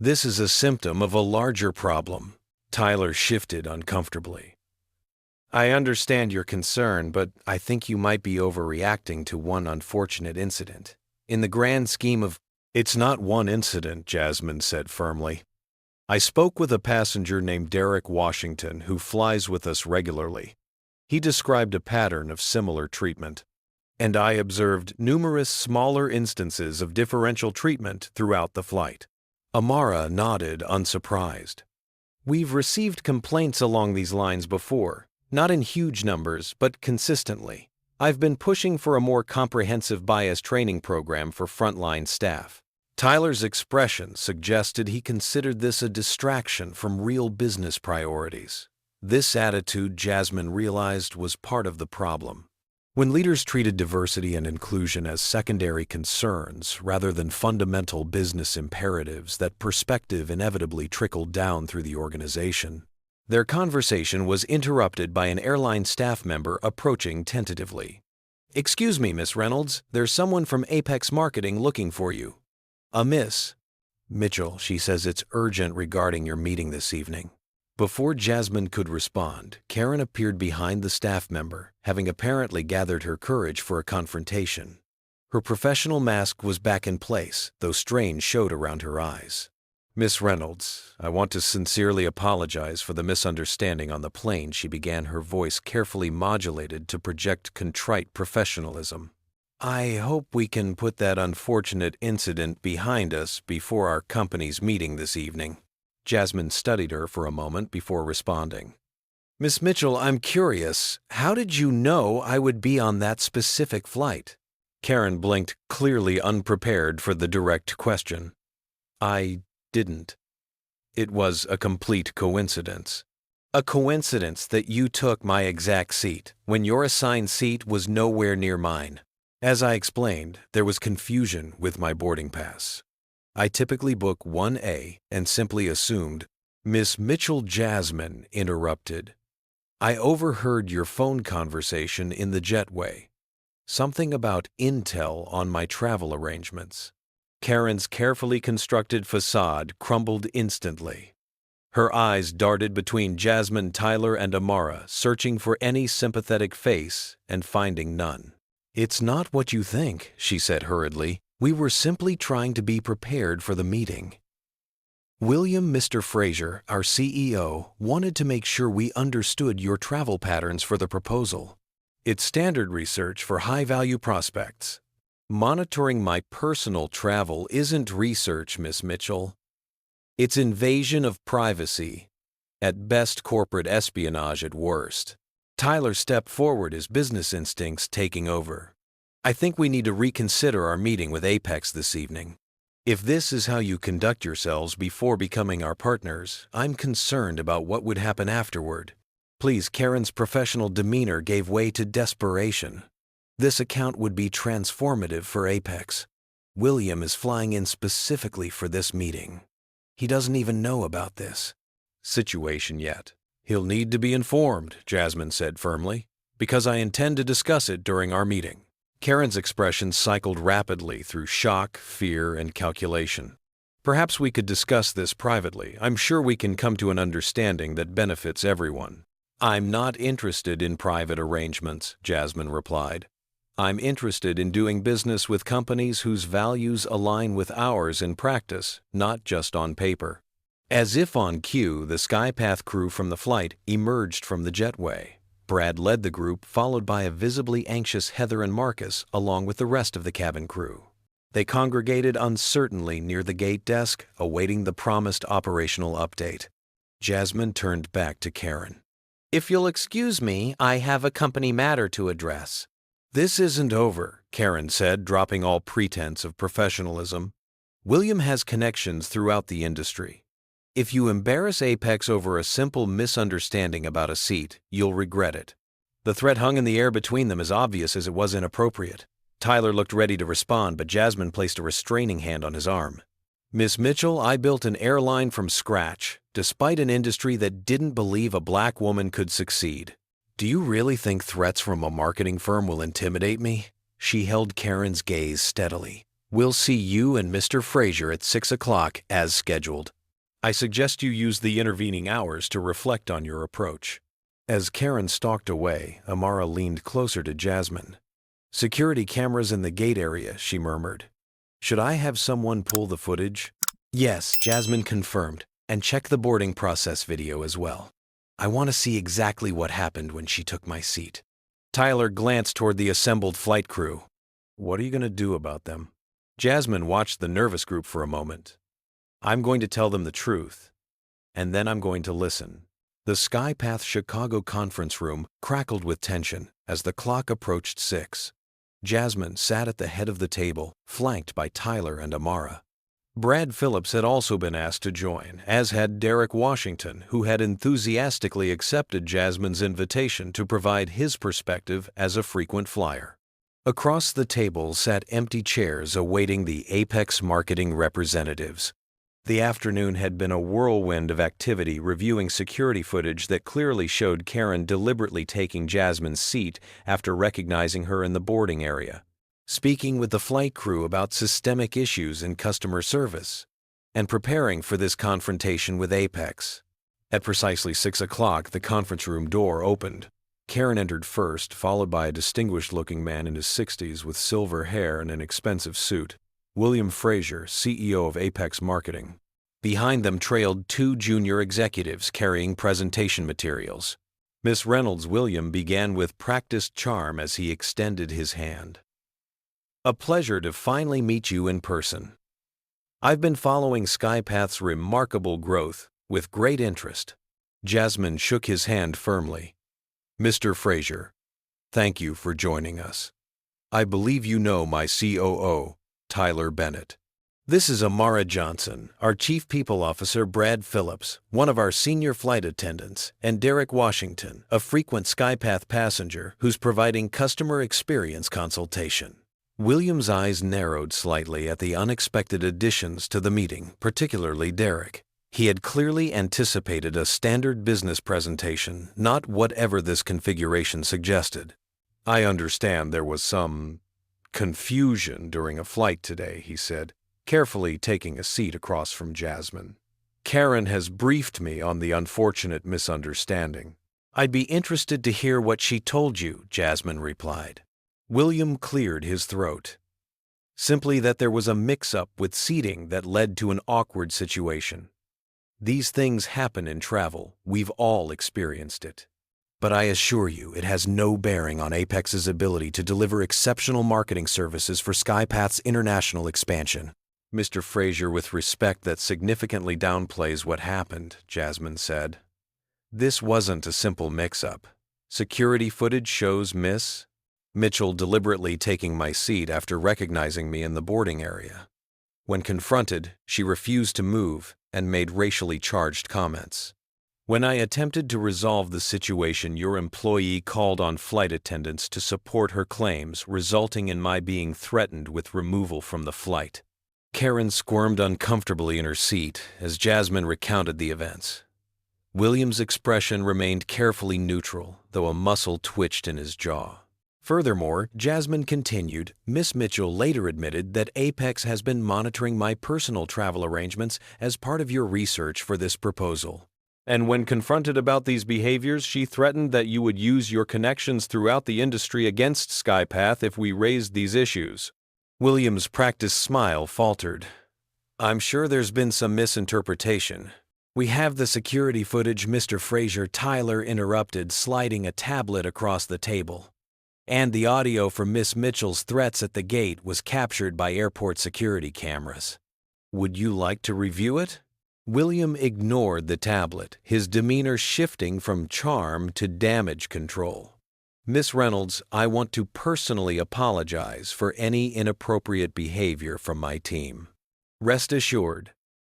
This is a symptom of a larger problem. Tyler shifted uncomfortably. I understand your concern, but I think you might be overreacting to one unfortunate incident. In the grand scheme of... It's not one incident, Jasmine said firmly. I spoke with a passenger named Derek Washington who flies with us regularly. He described a pattern of similar treatment, and I observed numerous smaller instances of differential treatment throughout the flight. Amara nodded, unsurprised. We've received complaints along these lines before, not in huge numbers, but consistently. I've been pushing for a more comprehensive bias training program for frontline staff. Tyler's expression suggested he considered this a distraction from real business priorities. This attitude, Jasmine realized, was part of the problem. When leaders treated diversity and inclusion as secondary concerns rather than fundamental business imperatives, that perspective inevitably trickled down through the organization. Their conversation was interrupted by an airline staff member approaching tentatively. Excuse me, Miss Reynolds, there's someone from Apex Marketing looking for you. A Miss Mitchell, she says it's urgent regarding your meeting this evening. Before Jasmine could respond, Karen appeared behind the staff member, having apparently gathered her courage for a confrontation. Her professional mask was back in place, though strain showed around her eyes. Miss Reynolds, I want to sincerely apologize for the misunderstanding on the plane, she began, her voice carefully modulated to project contrite professionalism. I hope we can put that unfortunate incident behind us before our company's meeting this evening. Jasmine studied her for a moment before responding. Miss Mitchell, I'm curious, how did you know I would be on that specific flight? Karen blinked, clearly unprepared for the direct question. I didn't. It was a complete coincidence. A coincidence that you took my exact seat when your assigned seat was nowhere near mine. As I explained, there was confusion with my boarding pass. I typically book 1A and simply assumed. Miss Mitchell, Jasmine interrupted. I overheard your phone conversation in the jetway. Something about intel on my travel arrangements. Karen's carefully constructed facade crumbled instantly. Her eyes darted between Jasmine, Tyler, and Amara, searching for any sympathetic face and finding none. It's not what you think, she said hurriedly. We were simply trying to be prepared for the meeting. William, Mr. Fraser, our CEO, wanted to make sure we understood your travel patterns for the proposal. It's standard research for high-value prospects. Monitoring my personal travel isn't research, Miss Mitchell. It's invasion of privacy. At best, corporate espionage at worst. Tyler stepped forward, his business instincts taking over. I think we need to reconsider our meeting with Apex this evening. If this is how you conduct yourselves before becoming our partners, I'm concerned about what would happen afterward. Please, Karen's professional demeanor gave way to desperation. This account would be transformative for Apex. William is flying in specifically for this meeting. He doesn't even know about this situation yet. He'll need to be informed, Jasmine said firmly, because I intend to discuss it during our meeting. Karen's expression cycled rapidly through shock, fear, and calculation. Perhaps we could discuss this privately. I'm sure we can come to an understanding that benefits everyone. I'm not interested in private arrangements, Jasmine replied. I'm interested in doing business with companies whose values align with ours in practice, not just on paper. As if on cue, the Skypath crew from the flight emerged from the jetway. Brad led the group, followed by a visibly anxious Heather and Marcus, along with the rest of the cabin crew. They congregated uncertainly near the gate desk, awaiting the promised operational update. Jasmine turned back to Karen. If you'll excuse me, I have a company matter to address. This isn't over, Karen said, dropping all pretense of professionalism. William has connections throughout the industry. If you embarrass Apex over a simple misunderstanding about a seat, you'll regret it. The threat hung in the air between them, as obvious as it was inappropriate. Tyler looked ready to respond, but Jasmine placed a restraining hand on his arm. Miss Mitchell, I built an airline from scratch, despite an industry that didn't believe a black woman could succeed. Do you really think threats from a marketing firm will intimidate me? She held Karen's gaze steadily. We'll see you and Mr. Fraser at 6 o'clock as scheduled. I suggest you use the intervening hours to reflect on your approach. As Karen stalked away, Amara leaned closer to Jasmine. Security cameras in the gate area, she murmured. Should I have someone pull the footage? Yes, Jasmine confirmed, and check the boarding process video as well. I want to see exactly what happened when she took my seat. Tyler glanced toward the assembled flight crew. What are you going to do about them? Jasmine watched the nervous group for a moment. I'm going to tell them the truth, and then I'm going to listen. The SkyPath Chicago conference room crackled with tension as the clock approached 6. Jasmine sat at the head of the table, flanked by Tyler and Amara. Brad Phillips had also been asked to join, as had Derek Washington, who had enthusiastically accepted Jasmine's invitation to provide his perspective as a frequent flyer. Across the table sat empty chairs awaiting the Apex marketing representatives. The afternoon had been a whirlwind of activity reviewing security footage that clearly showed Karen deliberately taking Jasmine's seat after recognizing her in the boarding area, speaking with the flight crew about systemic issues in customer service, and preparing for this confrontation with Apex. At precisely 6 o'clock, the conference room door opened. Karen entered first, followed by a distinguished-looking man in his 60s with silver hair and an expensive suit. William Fraser, CEO of Apex Marketing. Behind them trailed 2 junior executives carrying presentation materials. Miss Reynolds. William began with practiced charm as he extended his hand. A pleasure to finally meet you in person. I've been following SkyPath's remarkable growth with great interest. Jasmine shook his hand firmly. Mr. Fraser, thank you for joining us. I believe you know my COO, Tyler Bennett. This is Amara Johnson, our Chief People Officer Brad Phillips, one of our senior flight attendants, and Derek Washington, a frequent SkyPath passenger who's providing customer experience consultation. William's eyes narrowed slightly at the unexpected additions to the meeting, particularly Derek. He had clearly anticipated a standard business presentation, not whatever this configuration suggested. I understand there was some confusion during a flight today, he said, carefully taking a seat across from Jasmine. Karen has briefed me on the unfortunate misunderstanding. I'd be interested to hear what she told you, Jasmine replied. William cleared his throat. Simply that there was a mix-up with seating that led to an awkward situation. These things happen in travel. We've all experienced it. But I assure you, it has no bearing on Apex's ability to deliver exceptional marketing services for SkyPath's international expansion. Mr. Fraser, with respect that significantly downplays what happened, Jasmine said. This wasn't a simple mix-up. Security footage shows Miss Mitchell deliberately taking my seat after recognizing me in the boarding area. When confronted, she refused to move and made racially charged comments. When I attempted to resolve the situation, your employee called on flight attendants to support her claims, resulting in my being threatened with removal from the flight. Karen squirmed uncomfortably in her seat as Jasmine recounted the events. William's expression remained carefully neutral, though a muscle twitched in his jaw. Furthermore, Jasmine continued, Miss Mitchell later admitted that Apex has been monitoring my personal travel arrangements as part of your research for this proposal. And when confronted about these behaviors, she threatened that you would use your connections throughout the industry against SkyPath if we raised these issues. William's practiced smile faltered. I'm sure there's been some misinterpretation. We have the security footage, Mr. Fraser. Tyler interrupted, sliding a tablet across the table. And the audio from Miss Mitchell's threats at the gate was captured by airport security cameras. Would you like to review it? William ignored the tablet, his demeanor shifting from charm to damage control. Miss Reynolds, I want to personally apologize for any inappropriate behavior from my team. Rest assured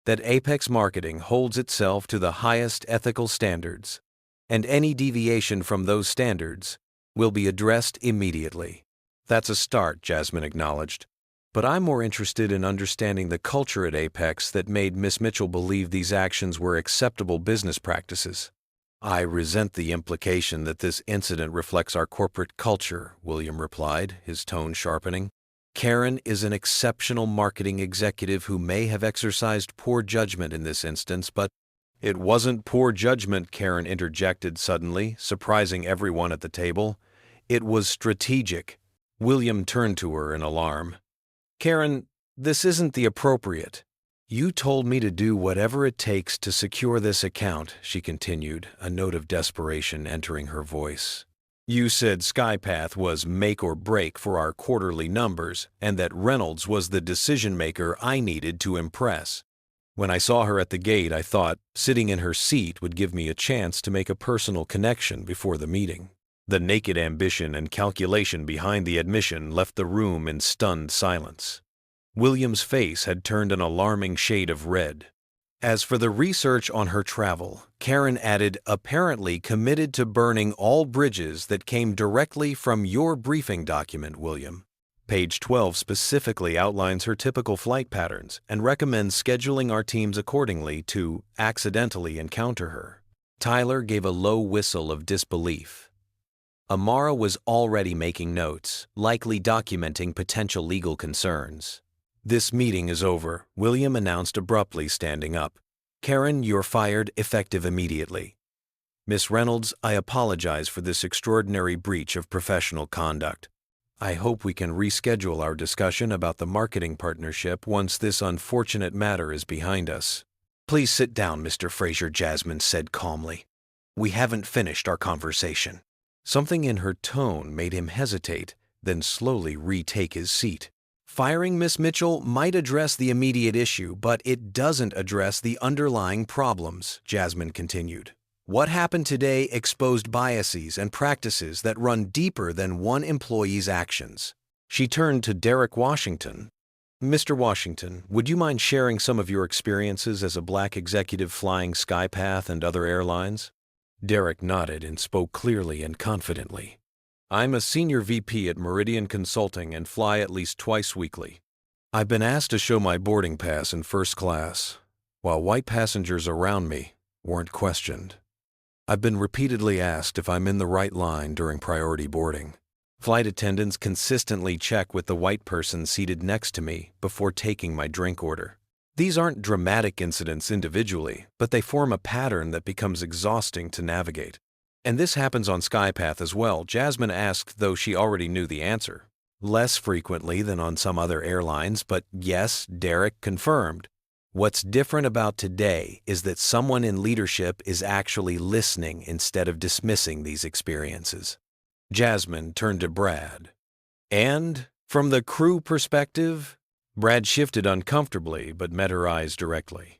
that Apex Marketing holds itself to the highest ethical standards, and any deviation from those standards will be addressed immediately. That's a start, Jasmine acknowledged. But I'm more interested in understanding the culture at Apex that made Miss Mitchell believe these actions were acceptable business practices. I resent the implication that this incident reflects our corporate culture, William replied, his tone sharpening. Karen is an exceptional marketing executive who may have exercised poor judgment in this instance, but it wasn't poor judgment, Karen interjected suddenly, surprising everyone at the table. It was strategic. William turned to her in alarm. Karen, this isn't the appropriate. You told me to do whatever it takes to secure this account, she continued, a note of desperation entering her voice. You said SkyPath was make or break for our quarterly numbers, and that Reynolds was the decision-maker I needed to impress. When I saw her at the gate, I thought sitting in her seat would give me a chance to make a personal connection before the meeting. The naked ambition and calculation behind the admission left the room in stunned silence. William's face had turned an alarming shade of red. As for the research on her travel, Karen added, apparently committed to burning all bridges that came directly from your briefing document, William. Page 12 specifically outlines her typical flight patterns and recommends scheduling our teams accordingly to accidentally encounter her. Tyler gave a low whistle of disbelief. Amara was already making notes, likely documenting potential legal concerns. This meeting is over, William announced abruptly, standing up. Karen, you're fired, effective immediately. Miss Reynolds, I apologize for this extraordinary breach of professional conduct. I hope we can reschedule our discussion about the marketing partnership once this unfortunate matter is behind us. Please sit down, Mr. Fraser, Jasmine said calmly. We haven't finished our conversation. Something in her tone made him hesitate, then slowly retake his seat. Firing Miss Mitchell might address the immediate issue, but it doesn't address the underlying problems, Jasmine continued. What happened today exposed biases and practices that run deeper than one employee's actions. She turned to Derek Washington. Mr. Washington, would you mind sharing some of your experiences as a black executive flying SkyPath and other airlines? Derek nodded and spoke clearly and confidently. I'm a senior VP at Meridian Consulting and fly at least twice weekly. I've been asked to show my boarding pass in first class, while white passengers around me weren't questioned. I've been repeatedly asked if I'm in the right line during priority boarding. Flight attendants consistently check with the white person seated next to me before taking my drink order. These aren't dramatic incidents individually, but they form a pattern that becomes exhausting to navigate. And this happens on SkyPath as well, Jasmine asked, though she already knew the answer. Less frequently than on some other airlines, but yes, Derek confirmed. What's different about today is that someone in leadership is actually listening instead of dismissing these experiences. Jasmine turned to Brad. And, from the crew perspective, Brad shifted uncomfortably but met her eyes directly.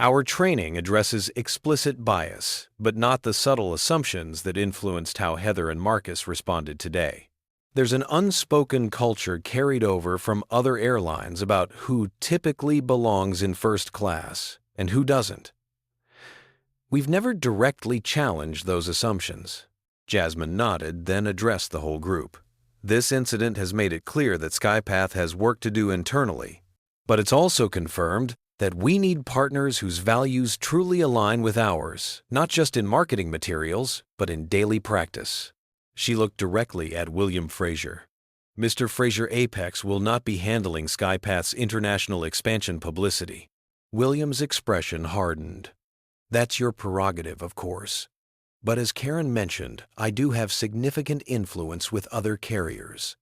Our training addresses explicit bias, but not the subtle assumptions that influenced how Heather and Marcus responded today. There's an unspoken culture carried over from other airlines about who typically belongs in first class and who doesn't. We've never directly challenged those assumptions. Jasmine nodded, then addressed the whole group. This incident has made it clear that SkyPath has work to do internally, but it's also confirmed that we need partners whose values truly align with ours, not just in marketing materials, but in daily practice. She looked directly at William Fraser. Mr. Fraser Apex will not be handling SkyPath's international expansion publicity. William's expression hardened. That's your prerogative, of course. But as Karen mentioned, I do have significant influence with other carriers.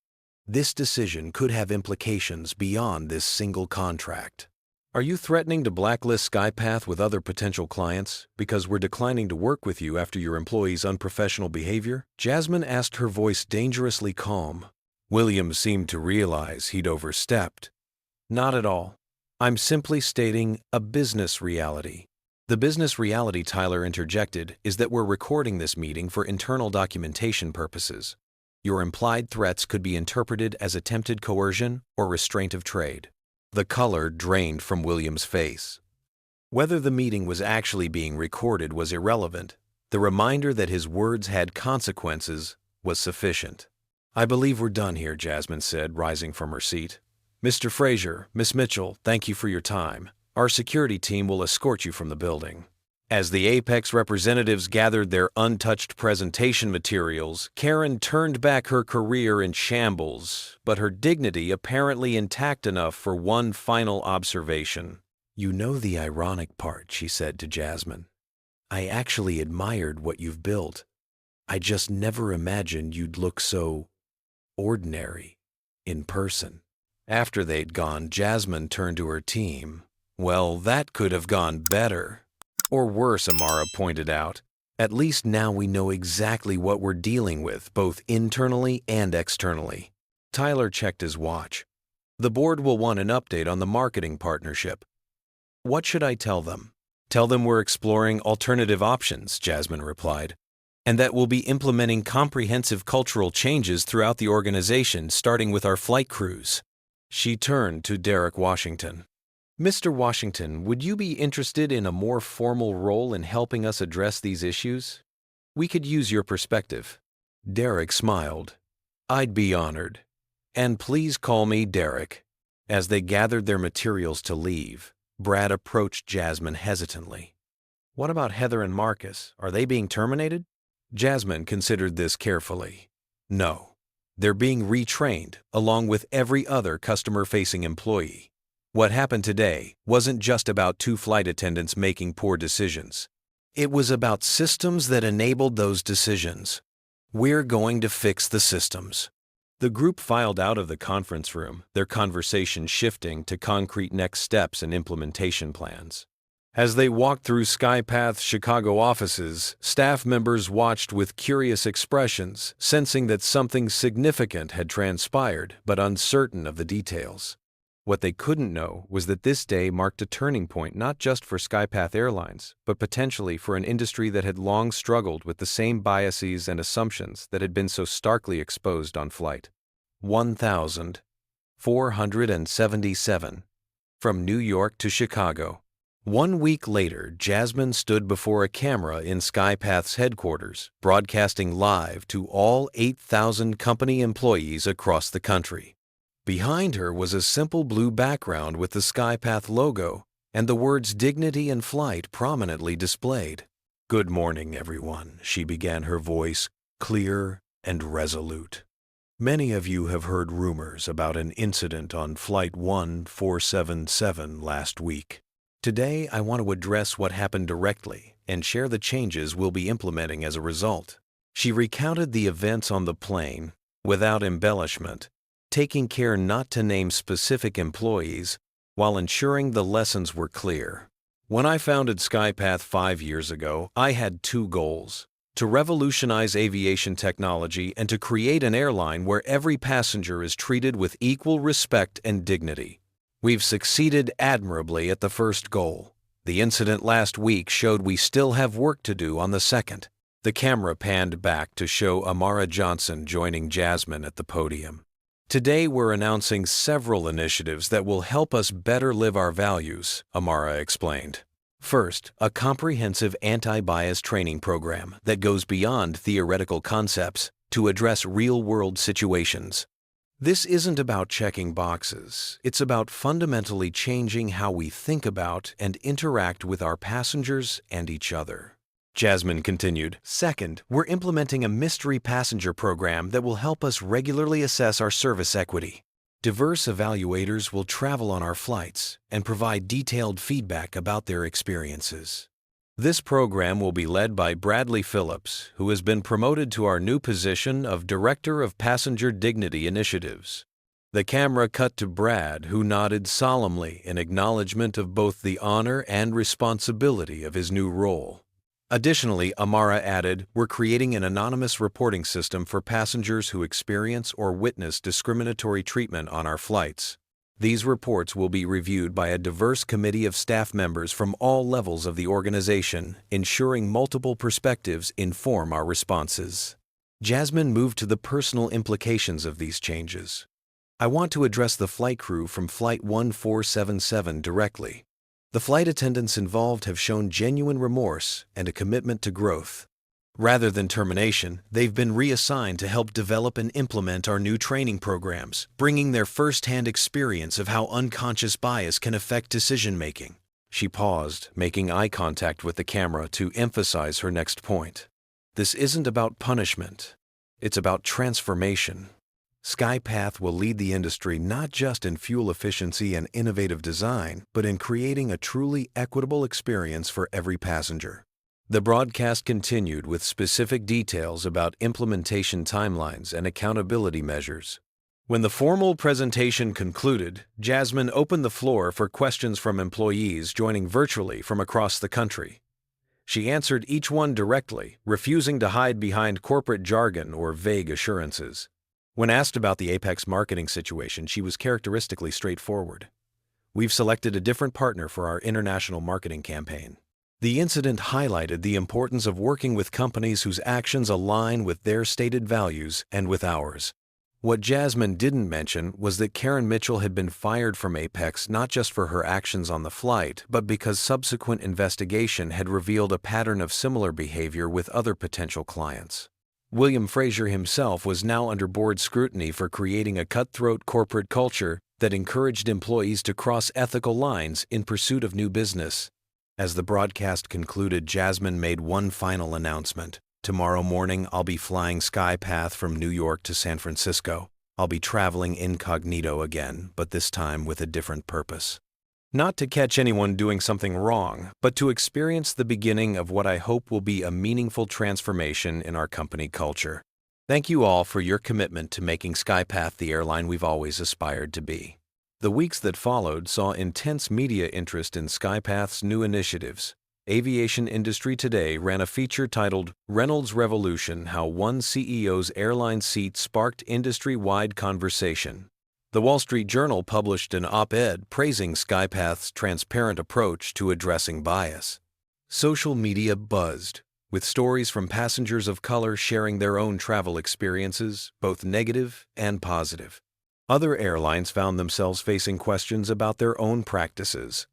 This decision could have implications beyond this single contract. Are you threatening to blacklist SkyPath with other potential clients because we're declining to work with you after your employees' unprofessional behavior? Jasmine asked, her voice dangerously calm. William seemed to realize he'd overstepped. Not at all. I'm simply stating a business reality. The business reality, Tyler interjected, is that we're recording this meeting for internal documentation purposes. Your implied threats could be interpreted as attempted coercion or restraint of trade. The color drained from William's face. Whether the meeting was actually being recorded was irrelevant. The reminder that his words had consequences was sufficient. I believe we're done here, Jasmine said, rising from her seat. Mr. Fraser, Miss Mitchell, thank you for your time. Our security team will escort you from the building. As the Apex representatives gathered their untouched presentation materials, Karen turned back her career in shambles, but her dignity apparently intact enough for one final observation. "You know the ironic part," she said to Jasmine. "I actually admired what you've built. I just never imagined you'd look so ordinary in person." After they'd gone, Jasmine turned to her team. "Well, that could have gone better. Or worse," Amara pointed out. "At least now we know exactly what we're dealing with, both internally and externally." Tyler checked his watch. "The board will want an update on the marketing partnership." "What should I tell them?" "Tell them we're exploring alternative options," Jasmine replied, "and that we'll be implementing comprehensive cultural changes throughout the organization, starting with our flight crews." She turned to Derek Washington. "Mr. Washington, would you be interested in a more formal role in helping us address these issues? We could use your perspective." Derek smiled. "I'd be honored. And please call me Derek." As they gathered their materials to leave, Brad approached Jasmine hesitantly. "What about Heather and Marcus? Are they being terminated?" Jasmine considered this carefully. "No. They're being retrained, along with every other customer-facing employee. What happened today wasn't just about two flight attendants making poor decisions. It was about systems that enabled those decisions. We're going to fix the systems." The group filed out of the conference room, their conversation shifting to concrete next steps and implementation plans. As they walked through SkyPath's Chicago offices, staff members watched with curious expressions, sensing that something significant had transpired, but uncertain of the details. What they couldn't know was that this day marked a turning point not just for SkyPath Airlines, but potentially for an industry that had long struggled with the same biases and assumptions that had been so starkly exposed on Flight 1477. From New York to Chicago. 1 week later, Jasmine stood before a camera in SkyPath's headquarters, broadcasting live to all 8,000 company employees across the country. Behind her was a simple blue background with the SkyPath logo and the words "Dignity in Flight" prominently displayed. "Good morning, everyone," she began, her voice clear and resolute. "Many of you have heard rumors about an incident on Flight 1477 last week. Today, I want to address what happened directly and share the changes we'll be implementing as a result." She recounted the events on the plane without embellishment, taking care not to name specific employees while ensuring the lessons were clear. "When I founded SkyPath 5 years ago, I had two goals: to revolutionize aviation technology and to create an airline where every passenger is treated with equal respect and dignity. We've succeeded admirably at the first goal. The incident last week showed we still have work to do on the second." The camera panned back to show Amara Johnson joining Jasmine at the podium. "Today we're announcing several initiatives that will help us better live our values," Amara explained. "First, a comprehensive anti-bias training program that goes beyond theoretical concepts to address real-world situations. This isn't about checking boxes. It's about fundamentally changing how we think about and interact with our passengers and each other." Jasmine continued. "Second, we're implementing a mystery passenger program that will help us regularly assess our service equity. Diverse evaluators will travel on our flights and provide detailed feedback about their experiences. This program will be led by Bradley Phillips, who has been promoted to our new position of Director of Passenger Dignity Initiatives." The camera cut to Brad, who nodded solemnly in acknowledgement of both the honor and responsibility of his new role. Additionally, Amara added, "We're creating an anonymous reporting system for passengers who experience or witness discriminatory treatment on our flights. These reports will be reviewed by a diverse committee of staff members from all levels of the organization, ensuring multiple perspectives inform our responses." Jasmine moved to the personal implications of these changes. "I want to address the flight crew from Flight 1477 directly. The flight attendants involved have shown genuine remorse and a commitment to growth. Rather than termination, they've been reassigned to help develop and implement our new training programs, bringing their first-hand experience of how unconscious bias can affect decision-making. She paused, making eye contact with the camera to emphasize her next point. This isn't about punishment. It's about transformation. SkyPath will lead the industry not just in fuel efficiency and innovative design, but in creating a truly equitable experience for every passenger. The broadcast continued with specific details about implementation timelines and accountability measures. When the formal presentation concluded, Jasmine opened the floor for questions from employees joining virtually from across the country. She answered each one directly, refusing to hide behind corporate jargon or vague assurances. When asked about the Apex marketing situation, she was characteristically straightforward. We've selected a different partner for our international marketing campaign. The incident highlighted the importance of working with companies whose actions align with their stated values and with ours. What Jasmine didn't mention was that Karen Mitchell had been fired from Apex not just for her actions on the flight, but because subsequent investigation had revealed a pattern of similar behavior with other potential clients. William Fraser himself was now under board scrutiny for creating a cutthroat corporate culture that encouraged employees to cross ethical lines in pursuit of new business. As the broadcast concluded, Jasmine made one final announcement. Tomorrow morning, I'll be flying SkyPath from New York to San Francisco. I'll be traveling incognito again, but this time with a different purpose. Not to catch anyone doing something wrong, but to experience the beginning of what I hope will be a meaningful transformation in our company culture. Thank you all for your commitment to making SkyPath the airline we've always aspired to be. The weeks that followed saw intense media interest in SkyPath's new initiatives. Aviation Industry Today ran a feature titled Reynolds Revolution: How One CEO's Airline Seat Sparked Industry-Wide Conversation. The Wall Street Journal published an op-ed praising SkyPath's transparent approach to addressing bias. Social media buzzed, with stories from passengers of color sharing their own travel experiences, both negative and positive. Other airlines found themselves facing questions about their own practices.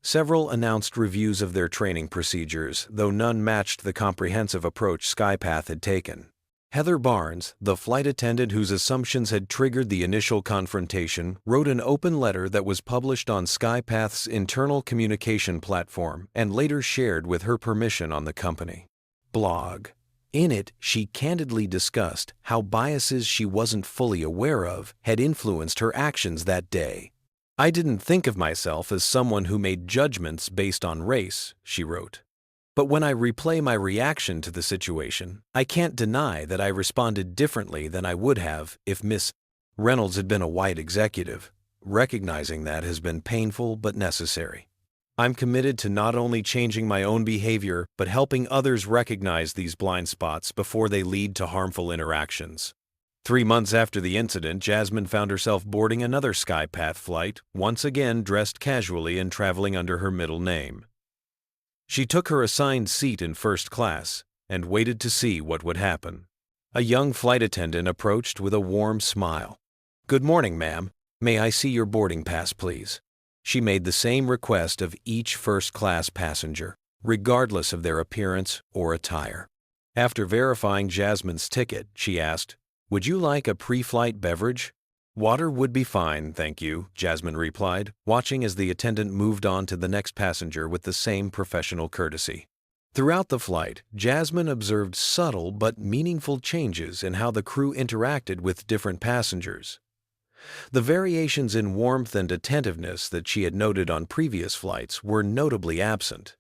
Several announced reviews of their training procedures, though none matched the comprehensive approach SkyPath had taken. Heather Barnes, the flight attendant whose assumptions had triggered the initial confrontation, wrote an open letter that was published on SkyPath's internal communication platform and later shared with her permission on the company blog. In it, she candidly discussed how biases she wasn't fully aware of had influenced her actions that day. I didn't think of myself as someone who made judgments based on race, she wrote. But when I replay my reaction to the situation, I can't deny that I responded differently than I would have if Miss Reynolds had been a white executive. Recognizing that has been painful but necessary. I'm committed to not only changing my own behavior, but helping others recognize these blind spots before they lead to harmful interactions. 3 months after the incident, Jasmine found herself boarding another SkyPath flight, once again dressed casually and traveling under her middle name. She took her assigned seat in first class and waited to see what would happen. A young flight attendant approached with a warm smile. "Good morning, ma'am. May I see your boarding pass, please?" She made the same request of each first-class passenger, regardless of their appearance or attire. After verifying Jasmine's ticket, she asked, "Would you like a pre-flight beverage?" "Water would be fine, thank you," Jasmine replied, watching as the attendant moved on to the next passenger with the same professional courtesy. Throughout the flight, Jasmine observed subtle but meaningful changes in how the crew interacted with different passengers. The variations in warmth and attentiveness that she had noted on previous flights were notably absent.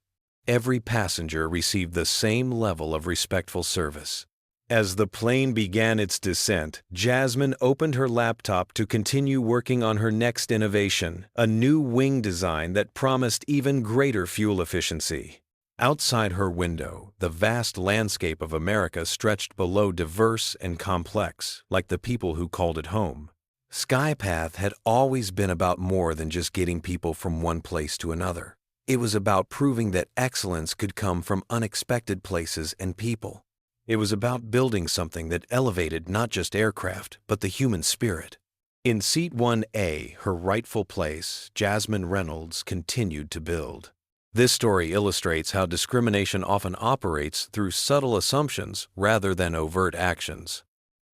Every passenger received the same level of respectful service. As the plane began its descent, Jasmine opened her laptop to continue working on her next innovation, a new wing design that promised even greater fuel efficiency. Outside her window, the vast landscape of America stretched below, diverse and complex, like the people who called it home. SkyPath had always been about more than just getting people from one place to another. It was about proving that excellence could come from unexpected places and people. It was about building something that elevated not just aircraft, but the human spirit. In Seat 1A, her rightful place, Jasmine Reynolds continued to build. This story illustrates how discrimination often operates through subtle assumptions rather than overt actions.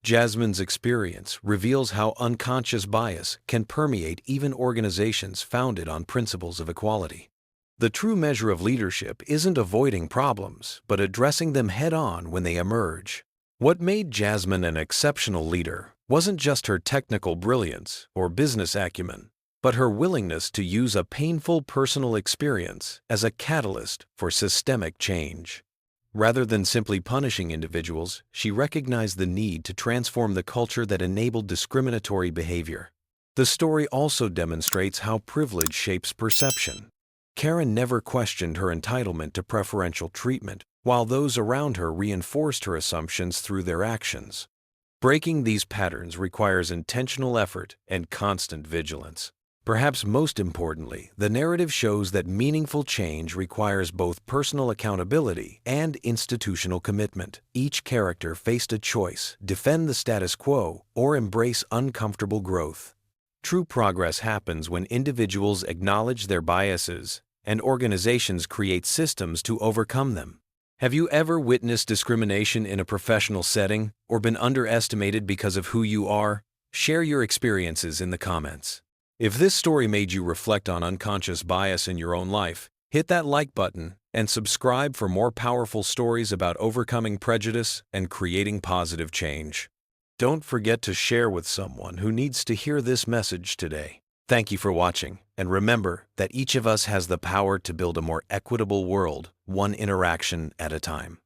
Jasmine's experience reveals how unconscious bias can permeate even organizations founded on principles of equality. The true measure of leadership isn't avoiding problems, but addressing them head-on when they emerge. What made Jasmine an exceptional leader wasn't just her technical brilliance or business acumen, but her willingness to use a painful personal experience as a catalyst for systemic change. Rather than simply punishing individuals, she recognized the need to transform the culture that enabled discriminatory behavior. The story also demonstrates how privilege shapes perception. Karen never questioned her entitlement to preferential treatment, while those around her reinforced her assumptions through their actions. Breaking these patterns requires intentional effort and constant vigilance. Perhaps most importantly, the narrative shows that meaningful change requires both personal accountability and institutional commitment. Each character faced a choice: defend the status quo or embrace uncomfortable growth. True progress happens when individuals acknowledge their biases and organizations create systems to overcome them. Have you ever witnessed discrimination in a professional setting or been underestimated because of who you are? Share your experiences in the comments. If this story made you reflect on unconscious bias in your own life, hit that like button and subscribe for more powerful stories about overcoming prejudice and creating positive change. Don't forget to share with someone who needs to hear this message today. Thank you for watching, and remember that each of us has the power to build a more equitable world, one interaction at a time.